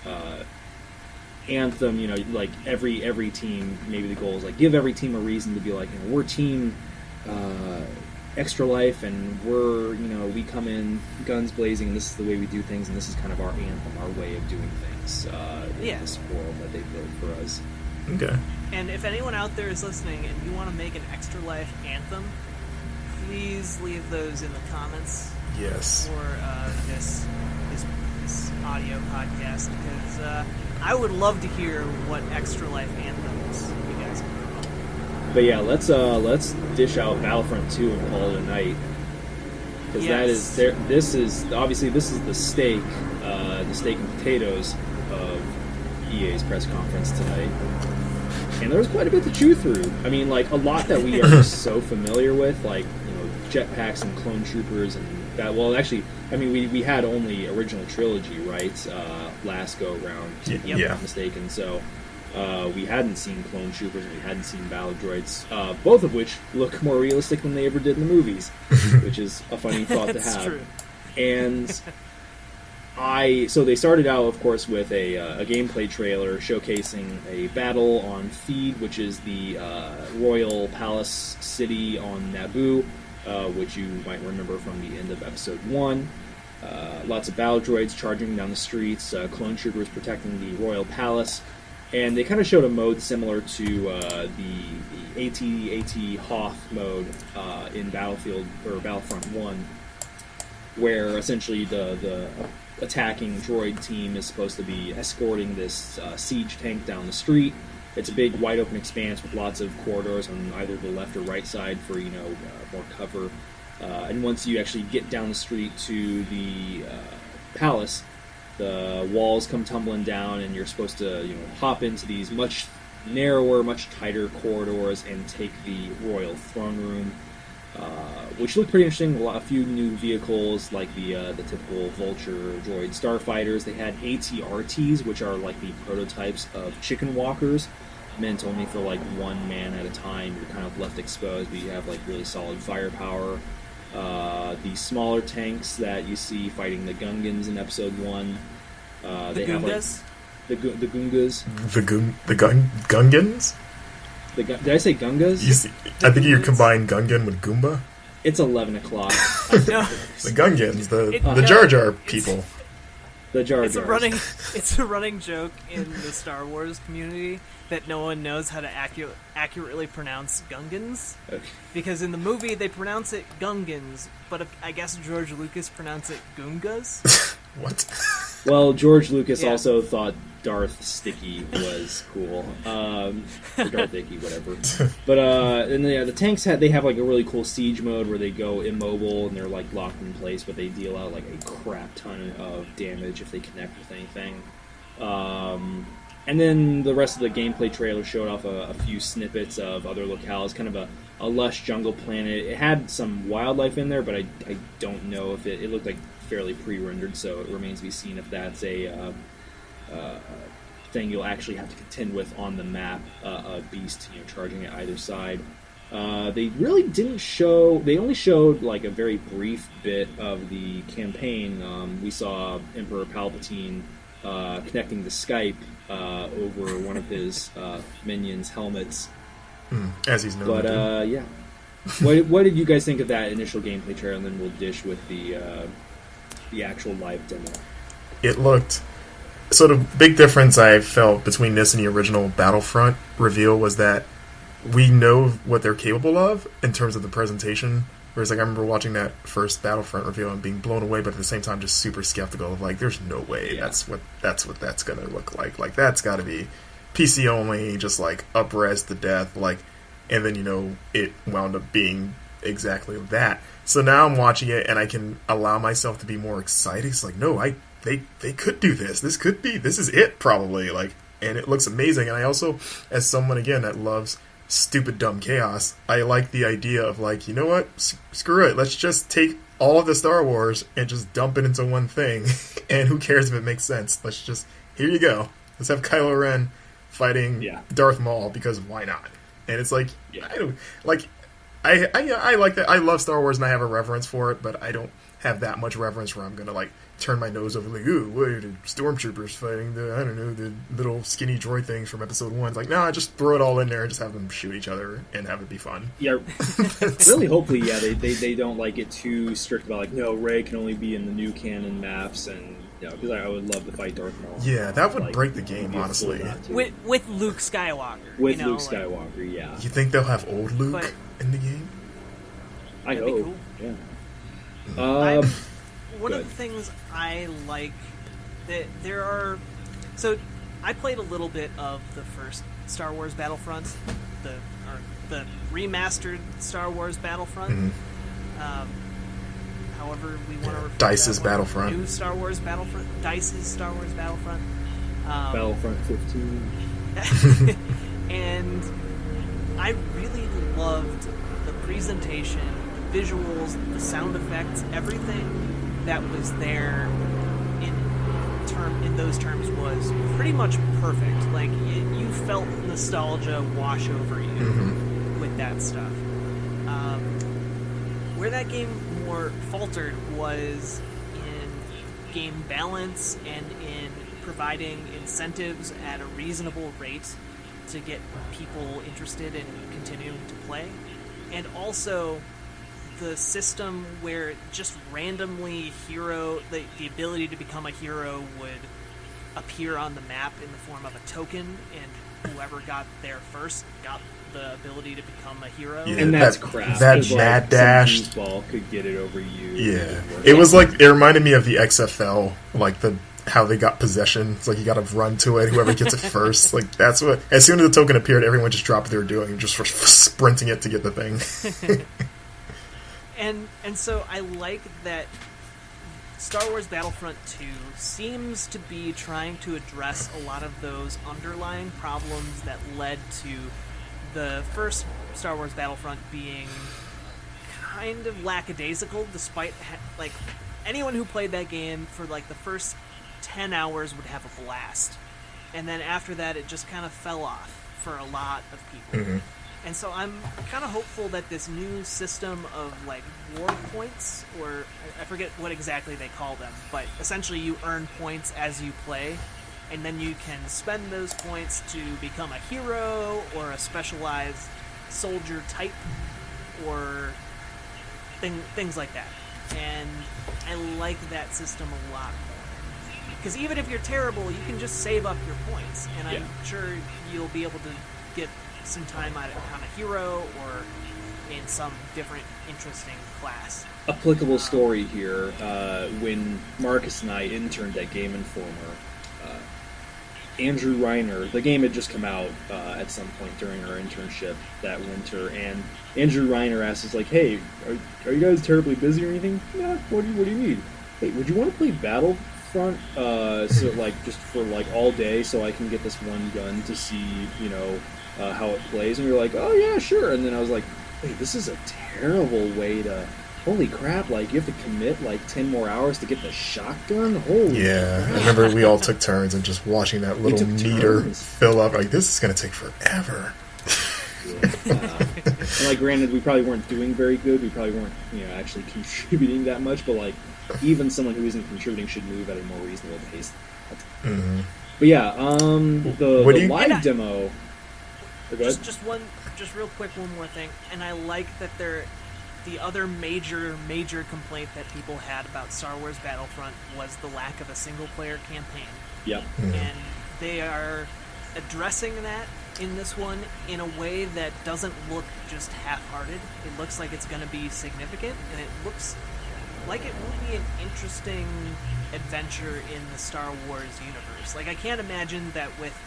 Anthem, you know, like every team, maybe the goal is like give every team a reason to be like, you know, we're team Extra Life, and we're, you know, we come in guns blazing, and this is the way we do things, and this is kind of our anthem, our way of doing things in this world that they built for us. okay. And if anyone out there is listening and you want to make an Extra Life anthem, please leave those in the comments Yes. for this audio podcast, because I would love to hear what Extra Life anthems you guys can come up with. But yeah, let's dish out Battlefront 2 and call it a night, because that is Yes. this is obviously this is the steak and potatoes of EA's press conference tonight. And there was quite a bit to chew through. I mean, like, a lot that we are just so familiar with, like, you know, jetpacks and clone troopers and that. Well, actually, I mean, we had only original trilogy, right? Last go round, if I'm Yeah. not mistaken. So we hadn't seen clone troopers and we hadn't seen battle droids, both of which look more realistic than they ever did in the movies, which is a funny thought to That's have. true. And so they started out, of course, with a gameplay trailer showcasing a battle on Theed, which is the royal palace city on Naboo, which you might remember from the end of Episode 1. Lots of battle droids charging down the streets, clone troopers protecting the royal palace, and they kind of showed a mode similar to the AT-AT Hoth mode in Battlefront 1, where essentially the attacking droid team is supposed to be escorting this siege tank down the street. It's a big, wide open expanse with lots of corridors on either the left or right side for, you know, more cover. And once you actually get down the street to the palace, the walls come tumbling down, and you're supposed to, you know, hop into these much narrower, much tighter corridors and take the royal throne room. Which looked pretty interesting. A few new vehicles, like the typical Vulture droid starfighters. They had AT-RTs, which are like the prototypes of chicken walkers, meant only for like one man at a time. You're kind of left exposed, but you have like really solid firepower. The smaller tanks that you see fighting the Gungans in Episode 1. They have Goongas? the Gungas. Gungans? Did I say Gungas? I think you combine Gungan with Goomba. It's 11 o'clock. No, The Gungans, the no, Jar Jar people. The Jar it's Jars. it's a running joke in the Star Wars community that no one knows how to accurately pronounce Gungans. Okay. Because in the movie they pronounce it Gungans, but I guess George Lucas pronounced it Goongas. What? Well, George Lucas Yeah. also thought Darth Sticky was cool. Or Darth Icky, whatever. But and the tanks have like a really cool siege mode where they go immobile and they're like locked in place, but they deal out like a crap ton of damage if they connect with anything. And then the rest of the gameplay trailer showed off a few snippets of other locales, kind of a lush jungle planet. It had some wildlife in there, but I don't know if it looked like fairly pre-rendered, so it remains to be seen if that's a thing you'll actually have to contend with on the map, a beast charging at either side. They really didn't show. They only showed like a very brief bit of the campaign. We saw Emperor Palpatine connecting to Skype over one of his minions' helmets. As he's known. But yeah, what did you guys think of that initial gameplay trailer? And then we'll dish with the actual live demo. It looked. So the big difference I felt between this and the original Battlefront reveal was that we know what they're capable of in terms of the presentation. Whereas, like, I remember watching that first Battlefront reveal and being blown away, but at the same time, just super skeptical of like, there's no way that's what that's gonna look like. Like, that's got to be PC only, just like up-res to death. Like, and then it wound up being exactly that. So now I'm watching it and I can allow myself to be more excited. It's like, no, they could do this. This is it probably. Like, and it looks amazing. And I also, as someone again that loves stupid dumb chaos, I like the idea of like, you know what, screw it, let's just take all of the Star Wars and just dump it into one thing, and who cares if it makes sense. Let's just, here you go, let's have Kylo Ren fighting Darth Maul, because why not? And it's like, I don't like, I like that. I love Star Wars and I have a reverence for it, but I don't have that much reverence where I'm gonna like turn my nose over like, ooh, what are the stormtroopers fighting the little skinny droid things from Episode 1. It's like, no, just throw it all in there and just have them shoot each other and have it be fun. Yeah, really. Hopefully, they don't like get too strict about like, no, Rey can only be in the new canon maps, and because I would love to fight Darth Maul. Yeah, that would break the game, honestly. With Luke Skywalker. With Luke Skywalker, yeah. You think they'll have old Luke in the game? I hope. Be cool. Yeah. One of the things I like that there are, so I played a little bit of the first Star Wars Battlefront, the remastered Star Wars Battlefront. Mm-hmm. However we want to refer Dice's to that one. Battlefront. New Star Wars Battlefront. Dice's Star Wars Battlefront. Battlefront 15. And I really loved the presentation, the visuals, the sound effects, everything that was there in those terms was pretty much perfect. Like, you felt nostalgia wash over you with that stuff. Where that game more faltered was in game balance and in providing incentives at a reasonable rate to get people interested in continuing to play, and also the system where just randomly the ability to become a hero would appear on the map in the form of a token, and whoever got there first got the ability to become a hero. Yeah, and that's crap. That mad dash ball could get it over you. Yeah, it was like, it reminded me of the XFL, like how they got possession. It's like you got to run to it. Whoever gets it first, like that's what. As soon as the token appeared, everyone just dropped what they were doing and just were sprinting it to get the thing. And so I like that Star Wars Battlefront II seems to be trying to address a lot of those underlying problems that led to the first Star Wars Battlefront being kind of lackadaisical, despite like anyone who played that game for like the first 10 hours would have a blast, and then after that it just kind of fell off for a lot of people. And so I'm kind of hopeful that this new system of like war points, or I forget what exactly they call them, but essentially you earn points as you play, and then you can spend those points to become a hero or a specialized soldier type or things like that. And I like that system a lot more. Because even if you're terrible, you can just save up your points, and I'm sure you'll be able to get some time on a hero or in some different interesting class. Applicable story here, when Marcus and I interned at Game Informer, Andrew Reiner, the game had just come out at some point during our internship that winter, and Andrew Reiner asked us, like, hey, are you guys terribly busy or anything? Yeah, what do you need? Hey, would you want to play Battlefront, so, like, just for, like, all day so I can get this one gun to see, you know, how it plays? And we were like, oh, yeah, sure. And then I was like, wait, this is a terrible way to... Holy crap, like, you have to commit, like, 10 more hours to get the shotgun? Holy crap. I remember we all took turns and just watching that little meter fill up. Like, this is going to take forever. And, like, granted, we probably weren't doing very good. We probably weren't, you know, actually contributing that much. But, like, even someone who isn't contributing should move at a more reasonable pace. Mm-hmm. But, yeah, the live demo... Just real quick, one more thing. And I like that the other major complaint that people had about Star Wars Battlefront was the lack of a single-player campaign. Yep. Mm-hmm. And they are addressing that in this one in a way that doesn't look just half-hearted. It looks like it's going to be significant, and it looks like it will be an interesting adventure in the Star Wars universe. Like, I can't imagine that with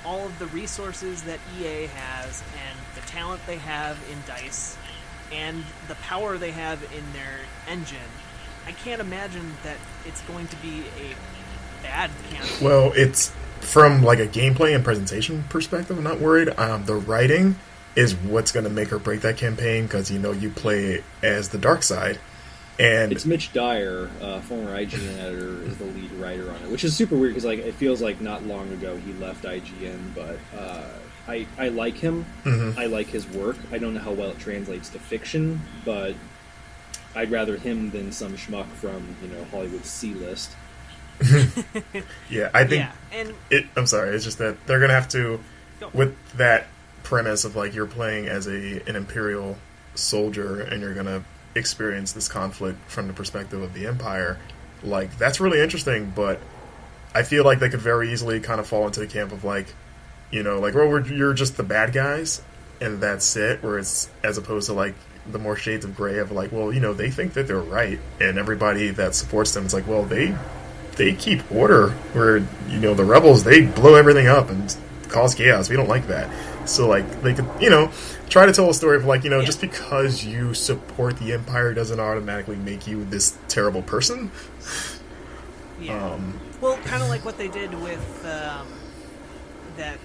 all of the resources that EA has and the talent they have in DICE and the power they have in their engine, I can't imagine that it's going to be a bad campaign. Well, it's from like a gameplay and presentation perspective, I'm not worried. The writing is what's going to make or break that campaign, because you know you play as the dark side, and it's Mitch Dyer, former IGN editor, is the lead writer on it, which is super weird because like it feels like not long ago he left IGN, but I like him. Mm-hmm. I like his work. I don't know how well it translates to fiction, but I'd rather him than some schmuck from, you know, Hollywood's C-list. Yeah, I think. Yeah, and I'm sorry. It's just that they're gonna have to, with that premise of like you're playing as an Imperial soldier and you're gonna experience this conflict from the perspective of the Empire. Like, that's really interesting, but I feel like they could very easily kind of fall into the camp of like, you know, like, well, you're just the bad guys and that's it. Where it's, as opposed to like the more shades of gray of like, well, you know, they think that they're right, and everybody that supports them is like, well, they keep order, where, you know, the rebels, they blow everything up and cause chaos. We don't like that. So like they could, you know, try to tell a story of like, you know, just because you support the Empire doesn't automatically make you this terrible person. Yeah. Well, kind of like what they did with that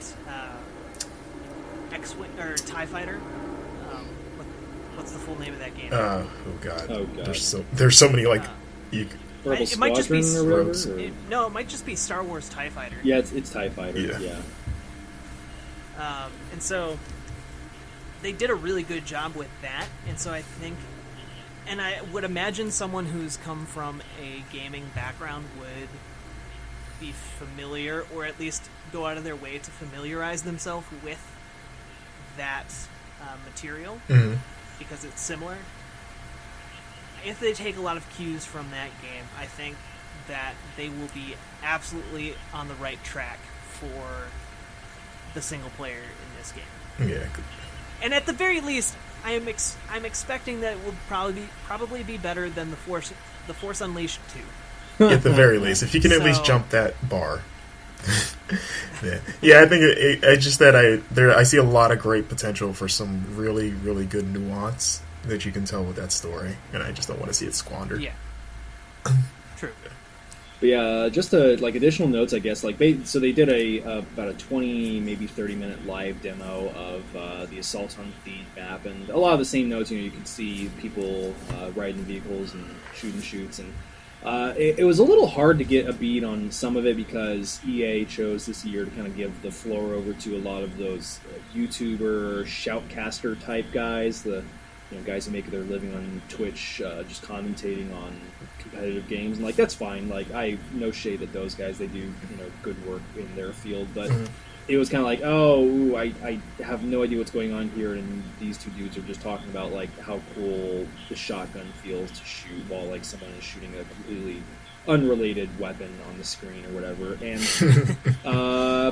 X-Wing or TIE Fighter. What's the full name of that game? Oh God. God. There's so many like it might just be Rogues. it might just be Star Wars TIE Fighter. Yeah, it's TIE Fighter. Yeah. And so they did a really good job with that, and so I think, and I would imagine someone who's come from a gaming background would be familiar, or at least go out of their way to familiarize themselves with that material, mm-hmm. because it's similar. If they take a lot of cues from that game, I think that they will be absolutely on the right track for the single player in this game. Yeah. And at the very least, I'm expecting that it will probably be better than the Force Unleashed 2. At the very least, if you can at least jump that bar. Yeah, I think it's just that I see a lot of great potential for some really, really good nuance that you can tell with that story, and I just don't want to see it squandered. Yeah. True. But yeah, just like additional notes, I guess. Like so they did about a 20, maybe 30-minute live demo of the Assault on Theed map, and a lot of the same notes. You know, you can see people riding vehicles and shooting shoots, and It was a little hard to get a beat on some of it because EA chose this year to kind of give the floor over to a lot of those YouTuber, shoutcaster type guys, the guys who make their living on Twitch, just commentating on competitive games. And that's fine. I no shade at those guys; they do good work in their field. But it was kind of I have no idea what's going on here, and these two dudes are just talking about how cool the shotgun feels to shoot while someone is shooting a completely unrelated weapon on the screen or whatever. And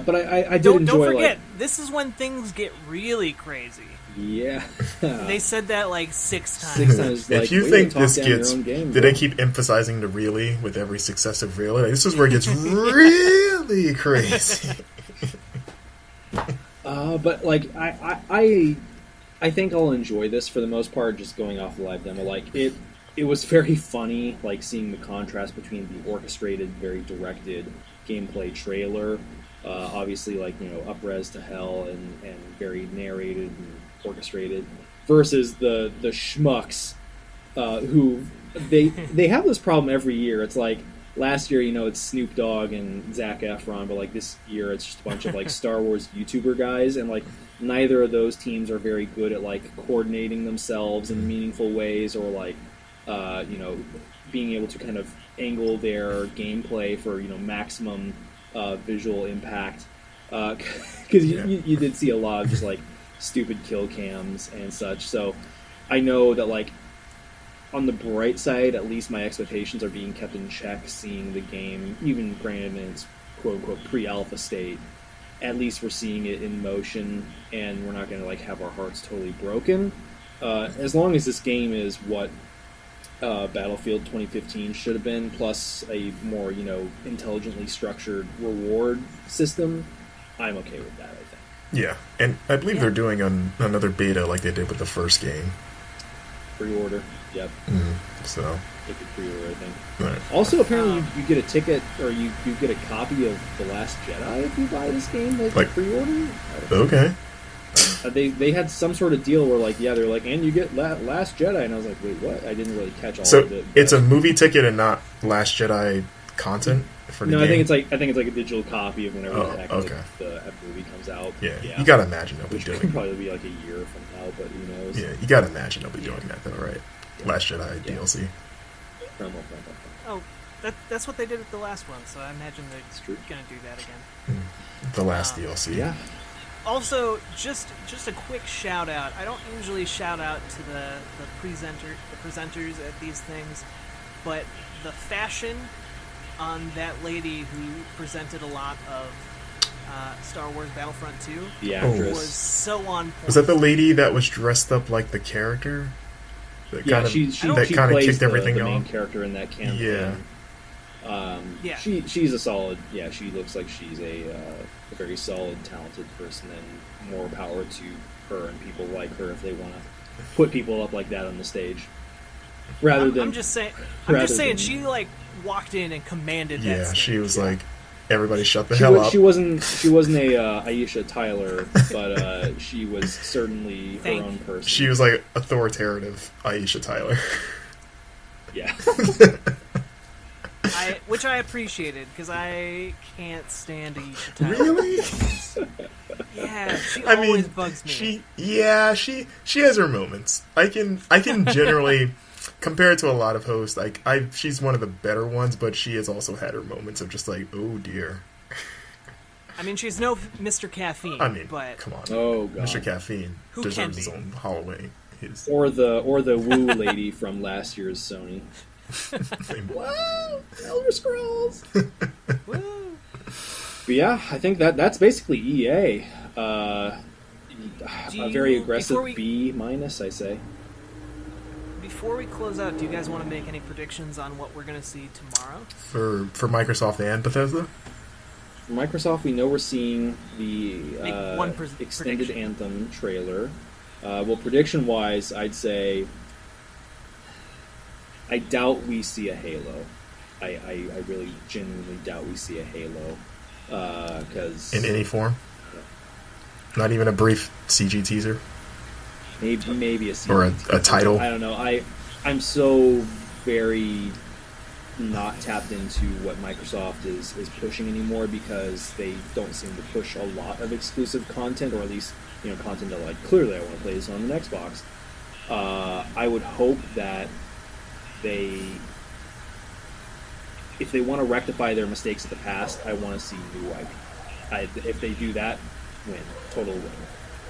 but I did enjoy. Don't forget, this is when things get really crazy. Yeah, they said that 6 times. 6 times. If you think this gets, did they keep emphasizing the really with every successive really? This is where it gets really crazy. But I think I'll enjoy this for the most part. Just going off the live demo, it was very funny, seeing the contrast between the orchestrated, very directed gameplay trailer, obviously up-res to hell and very narrated and orchestrated, versus the schmucks who they have this problem every year. It's last year, it's Snoop Dogg and Zac Efron, but this year it's just a bunch of Star Wars YouTuber guys, and neither of those teams are very good at coordinating themselves in meaningful ways, or being able to kind of angle their gameplay for maximum visual impact. Because you did see a lot of just stupid kill cams and such. So I know that on the bright side, at least my expectations are being kept in check, seeing the game, even granted in its quote-unquote pre-alpha state, at least we're seeing it in motion, and we're not going to have our hearts totally broken. As long as this game is what Battlefield 2015 should have been, plus a more, intelligently structured reward system, I'm okay with that, I think. Yeah, and I believe they're doing another beta like they did with the first game. Pre-order. Yep. So they could pre-order, I think. Right. Also, apparently, you get a ticket, or you get a copy of The Last Jedi if you buy this game, pre-order. Okay. They had some sort of deal where they're and you get Last Jedi, and I was like, wait, what? I didn't really catch all of it. It's a movie ticket and not Last Jedi content for the game? I think it's a digital copy of whenever the movie comes out. Yeah, you gotta imagine they'll be Which doing. Could probably be a year from now, but who knows? Yeah, you gotta imagine they'll be doing that though, right? Last Jedi DLC. Oh, that's what they did with the last one, so I imagine they're going to do that again. The last DLC. Yeah. Also, just a quick shout out. I don't usually shout out to the presenters at these things, but the fashion on that lady who presented a lot of Star Wars Battlefront II was so on point. Was that the lady that was dressed up like the character? She kicked everything the off. main character in that campaign. Yeah. She's a solid. Yeah, she looks like she's a very solid, talented person, and more power to her and people like her if they want to put people up like that on the stage. I'm just saying, she walked in and commanded that stage. She was everybody shut the hell up. She wasn't a Aisha Tyler, but she was certainly her own person. She was authoritative Aisha Tyler. Yeah. Which I appreciated, because I can't stand Aisha Tyler. Really? Yeah, she always bugs me. She has her moments. I can generally compare it to a lot of hosts. She's one of the better ones, but she has also had her moments of just oh dear. I mean, she's no Mr. Caffeine. But come on. Oh god, Mr. Caffeine deserves his own hallway. Or the Woo lady from last year's Sony. Whoa! Elder Scrolls. Woo! But yeah, I think that's basically EA. A very aggressive B-, I say. Before we close out, do you guys want to make any predictions on what we're going to see tomorrow? For Microsoft and Bethesda? For Microsoft, we know we're seeing the extended prediction. Anthem trailer. Well, prediction-wise, I'd say I doubt we see a Halo. I really genuinely doubt we see a Halo. Cause, in any form? Not even a brief CG teaser? Maybe a CG or a title? I don't know. I'm so very not tapped into what Microsoft is pushing anymore, because they don't seem to push a lot of exclusive content, or at least content that like clearly I want to play this on the Xbox. I would hope that if they want to rectify their mistakes of the past, I want to see new IP. If they do that, win, total win.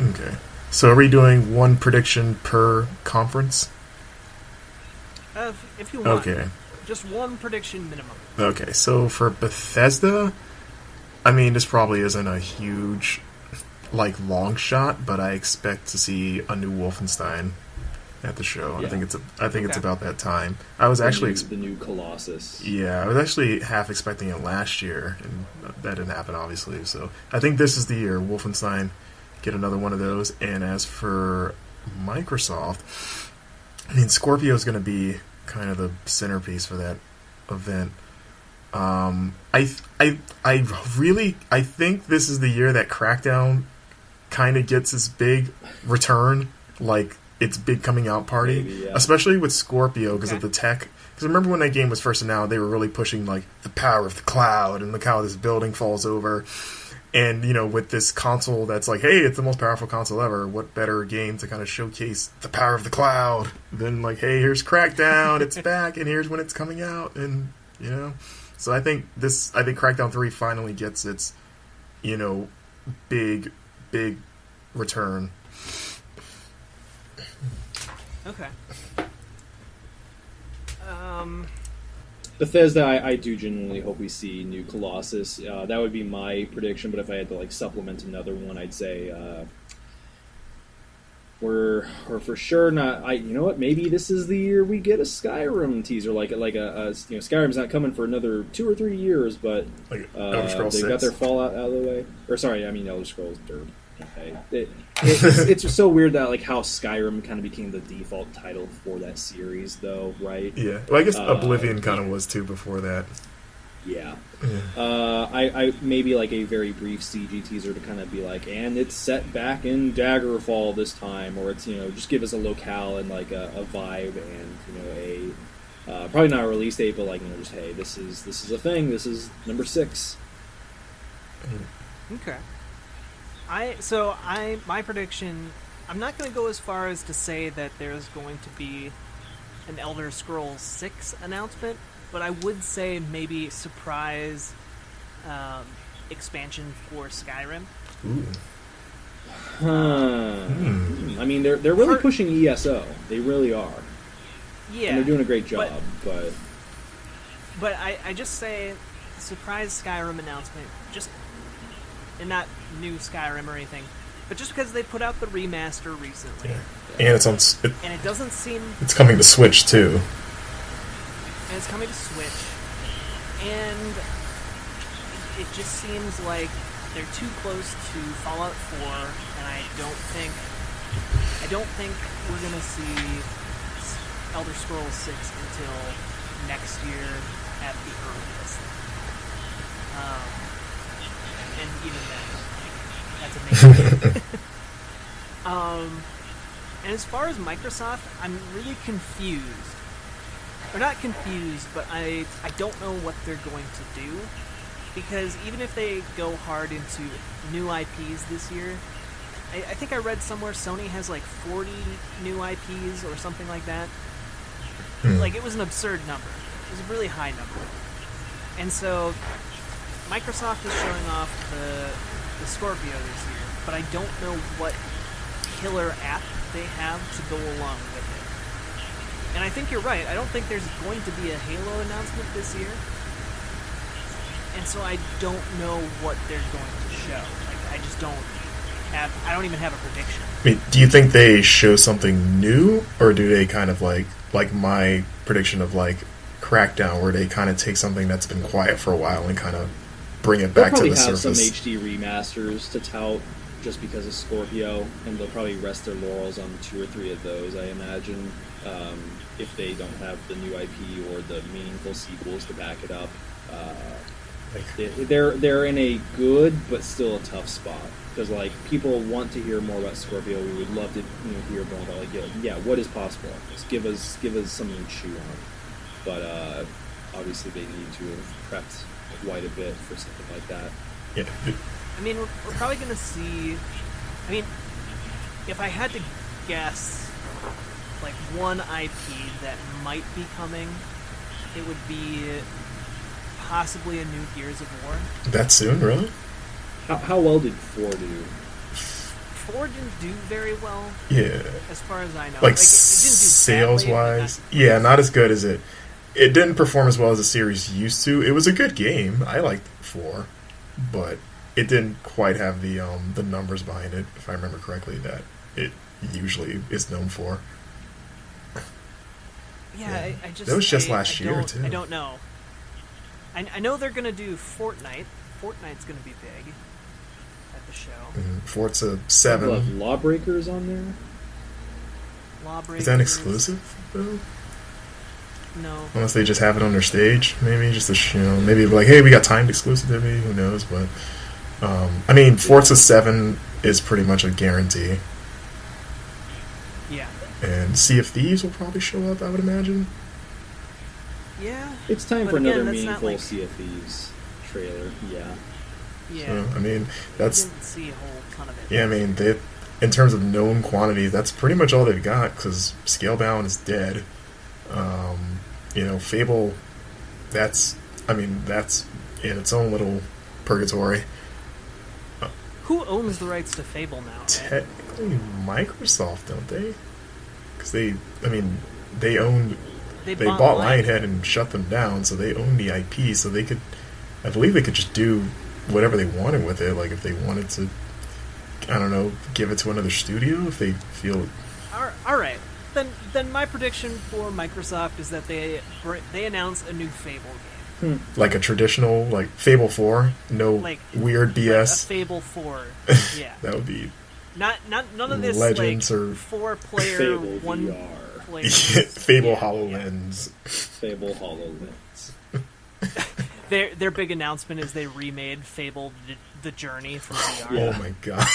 Okay. So are we doing one prediction per conference? If you want. Okay. Just one prediction minimum. Okay, so for Bethesda, I mean, this probably isn't a huge, long shot, but I expect to see a new Wolfenstein at the show. Yeah. I think it's about that time. I was actually the new Colossus. Yeah, I was actually half expecting it last year, and that didn't happen, obviously. So I think this is the year Wolfenstein get another one of those. And as for Microsoft, I mean, Scorpio is going to be kind of the centerpiece for that event. I think this is the year that Crackdown kind of gets its big return, like its big coming out party, Maybe, yeah. especially with Scorpio because of the tech. Because remember when that game was first announced, they were really pushing like the power of the cloud, and look how this building falls over. And with this console that's like, hey, it's the most powerful console ever. What better game to kind of showcase the power of the cloud than like, hey, here's Crackdown, it's back, and here's when it's coming out, and So I think Crackdown 3 finally gets its, big return. Okay. Bethesda, I do genuinely hope we see new Colossus. That would be my prediction, but if I had to supplement another one, I'd say we're for sure not. You know what? Maybe this is the year we get a Skyrim teaser, Skyrim's not coming for another 2 or 3 years, but Elder Scrolls they've 6. got their Fallout out of the way. Or sorry, I mean Elder Scrolls Dirt. Okay. It's so weird that how Skyrim kind of became the default title for that series, though, right? Yeah. Well, I guess Oblivion kind of was too before that. Yeah. I maybe a very brief CG teaser to kind of be and it's set back in Daggerfall this time, or it's just give us a locale and a vibe and probably not a release date, but just hey, this is a thing. This is number 6. Okay. My prediction, I'm not going to go as far as to say that there's going to be an Elder Scrolls 6 announcement, but I would say maybe surprise expansion for Skyrim. Ooh. I mean, they're really pushing ESO. They really are. Yeah. And they're doing a great job, but I just say surprise Skyrim announcement, and not new Skyrim or anything, but just because they put out the remaster recently. Yeah. And it's and it doesn't seem... It's coming to Switch, too. And it's coming to Switch. And it just seems like they're too close to Fallout 4, and I don't think we're going to see Elder Scrolls 6 until next year at the earliest. And even then, that's amazing. And as far as Microsoft, I'm really confused. Or not confused, but I don't know what they're going to do. Because even if they go hard into new IPs this year, I think I read somewhere Sony has 40 new IPs or something like that. It was an absurd number. It was a really high number. And so Microsoft is showing off the Scorpio this year, but I don't know what killer app they have to go along with it. And I think you're right. I don't think there's going to be a Halo announcement this year. And so I don't know what they're going to show. I don't even have a prediction. I mean, do you think they show something new, or do they kind of like my prediction of Crackdown, where they kind of take something that's been quiet for a while and kind of bring it back to the surface? They'll probably have some HD remasters to tout just because of Scorpio, and they'll probably rest their laurels on 2 or 3 of those, I imagine, if they don't have the new IP or the meaningful sequels to back it up. They're in a good but still a tough spot, because people want to hear more about Scorpio. We would love to hear more about what is possible. Just give us something to chew on. But obviously they need to have prepped quite a bit for something like that. Yeah. I mean, we're probably going to see. I mean, if I had to guess, like one IP that might be coming, it would be possibly a new Gears of War. That soon, really? How well did 4 do? 4 didn't do very well. Yeah. As far as I know, Like it didn't do sales badly, but wise, yeah, not as good as it. It didn't perform as well as the series used to. It was a good game. I liked 4, but it didn't quite have the numbers behind it, if I remember correctly, that it usually is known for. Yeah, I just that was just last year too. I don't know. I know they're gonna do Fortnite. Fortnite's gonna be big at the show. Forza We'll 7. have Lawbreakers on there. Lawbreakers. Is that exclusive though? No. Unless they just have it on their stage, maybe just maybe like, hey, we got timed exclusivity. Who knows? But I mean, Forza 7 is pretty much a guarantee. Yeah. And Sea of Thieves will probably show up, I would imagine. Yeah. It's time But for again, another that's not meaningful like- Sea of Thieves trailer. Yeah. Yeah. So, I mean, I that's didn't see a whole ton of it. yeah. I mean, in terms of known quantities, that's pretty much all they've got because Scalebound is dead. Fable. That's in its own little purgatory. Who owns the rights to Fable now? Right? Technically, Microsoft, don't they? Because they owned. They bought Lionhead and shut them down, so they own the IP. So they could, I believe, they could just do whatever they wanted with it. Like if they wanted to, I don't know, give it to another studio if they feel. All right. Then my prediction for Microsoft is that they announce a new Fable game. Like a traditional, like Fable 4, no Like weird Like BS. a Fable 4. Yeah. That would be None of this Legends like or 4-player Fable one VR. player. Fable Yeah, HoloLens. Fable HoloLens. Their big announcement is they remade Fable the Journey from VR. Yeah. Oh my god!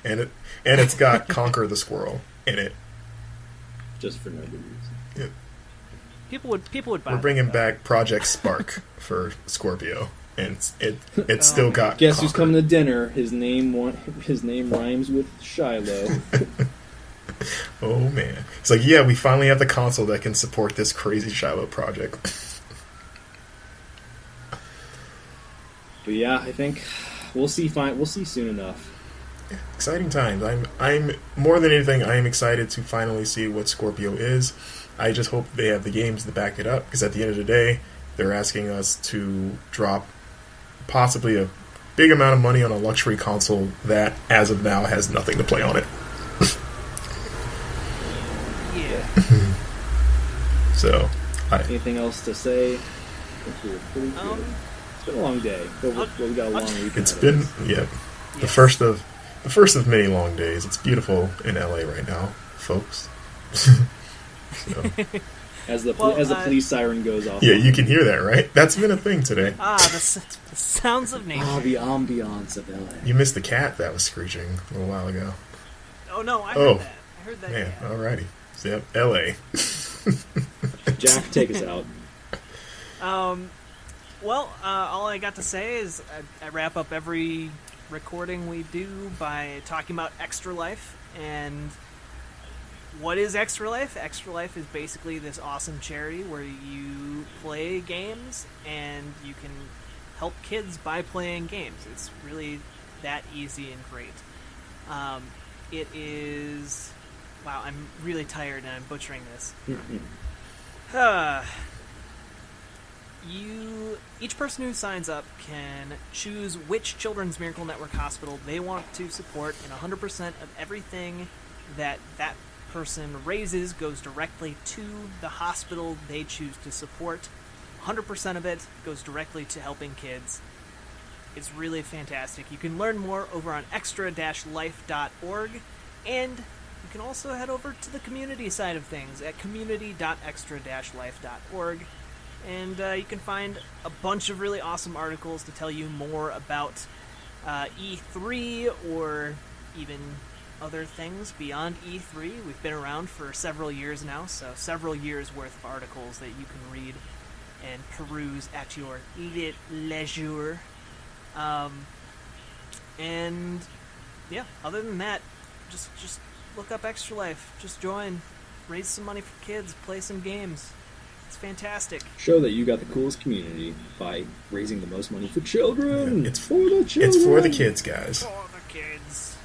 and it's got Conquer the Squirrel in it. Just for no good reason. Yeah. People would buy. We're that, bringing though. back Project Spark for Scorpio, and it's still got. Guess who's Conquer. coming to dinner? His name rhymes with Shiloh. Oh man! It's like, yeah, we finally have the console that can support this crazy Shiloh project. But yeah, I think we'll see. We'll see soon enough. Exciting times. I'm more than anything, I am excited to finally see what Scorpio is. I just hope they have the games to back it up, because at the end of the day, they're asking us to drop possibly a big amount of money on a luxury console that, as of now, has nothing to play on it. Yeah. So, Anything else to say? I think we were pretty good. It's been a long day, but we got a long weekend. it's ahead been of us. the Yes. first of many long days. It's beautiful in LA right now, folks. So, as the Well, police siren goes off. yeah, you can hear that, right? That's been a thing today. The sounds of nature. the ambiance of LA. You missed the cat that was screeching a little while ago. Oh no, I Oh. heard that. I heard that. Man, Yeah. alrighty. So, yep, LA. Jack, take us out. Well, all I got to say is I wrap up every recording we do by talking about Extra Life. And what is Extra Life? Extra Life is basically this awesome charity where you play games and you can help kids by playing games. It's really that easy and great. It is... Wow, I'm really tired and I'm butchering this. Each person who signs up can choose which Children's Miracle Network hospital they want to support, and 100% of everything that person raises goes directly to the hospital they choose to support. 100% of it goes directly to helping kids. It's really fantastic. You can learn more over on extra-life.org, and you can also head over to the community side of things at community.extra-life.org. And you can find a bunch of really awesome articles to tell you more about E3 or even other things beyond E3. We've been around for several years now, so several years worth of articles that you can read and peruse at your leisure. And yeah, other than that, just look up Extra Life. Just join, raise some money for kids, play some games. It's fantastic. Show that you got the coolest community by raising the most money for children. Yeah, it's for the children. It's for the kids, guys. For the kids.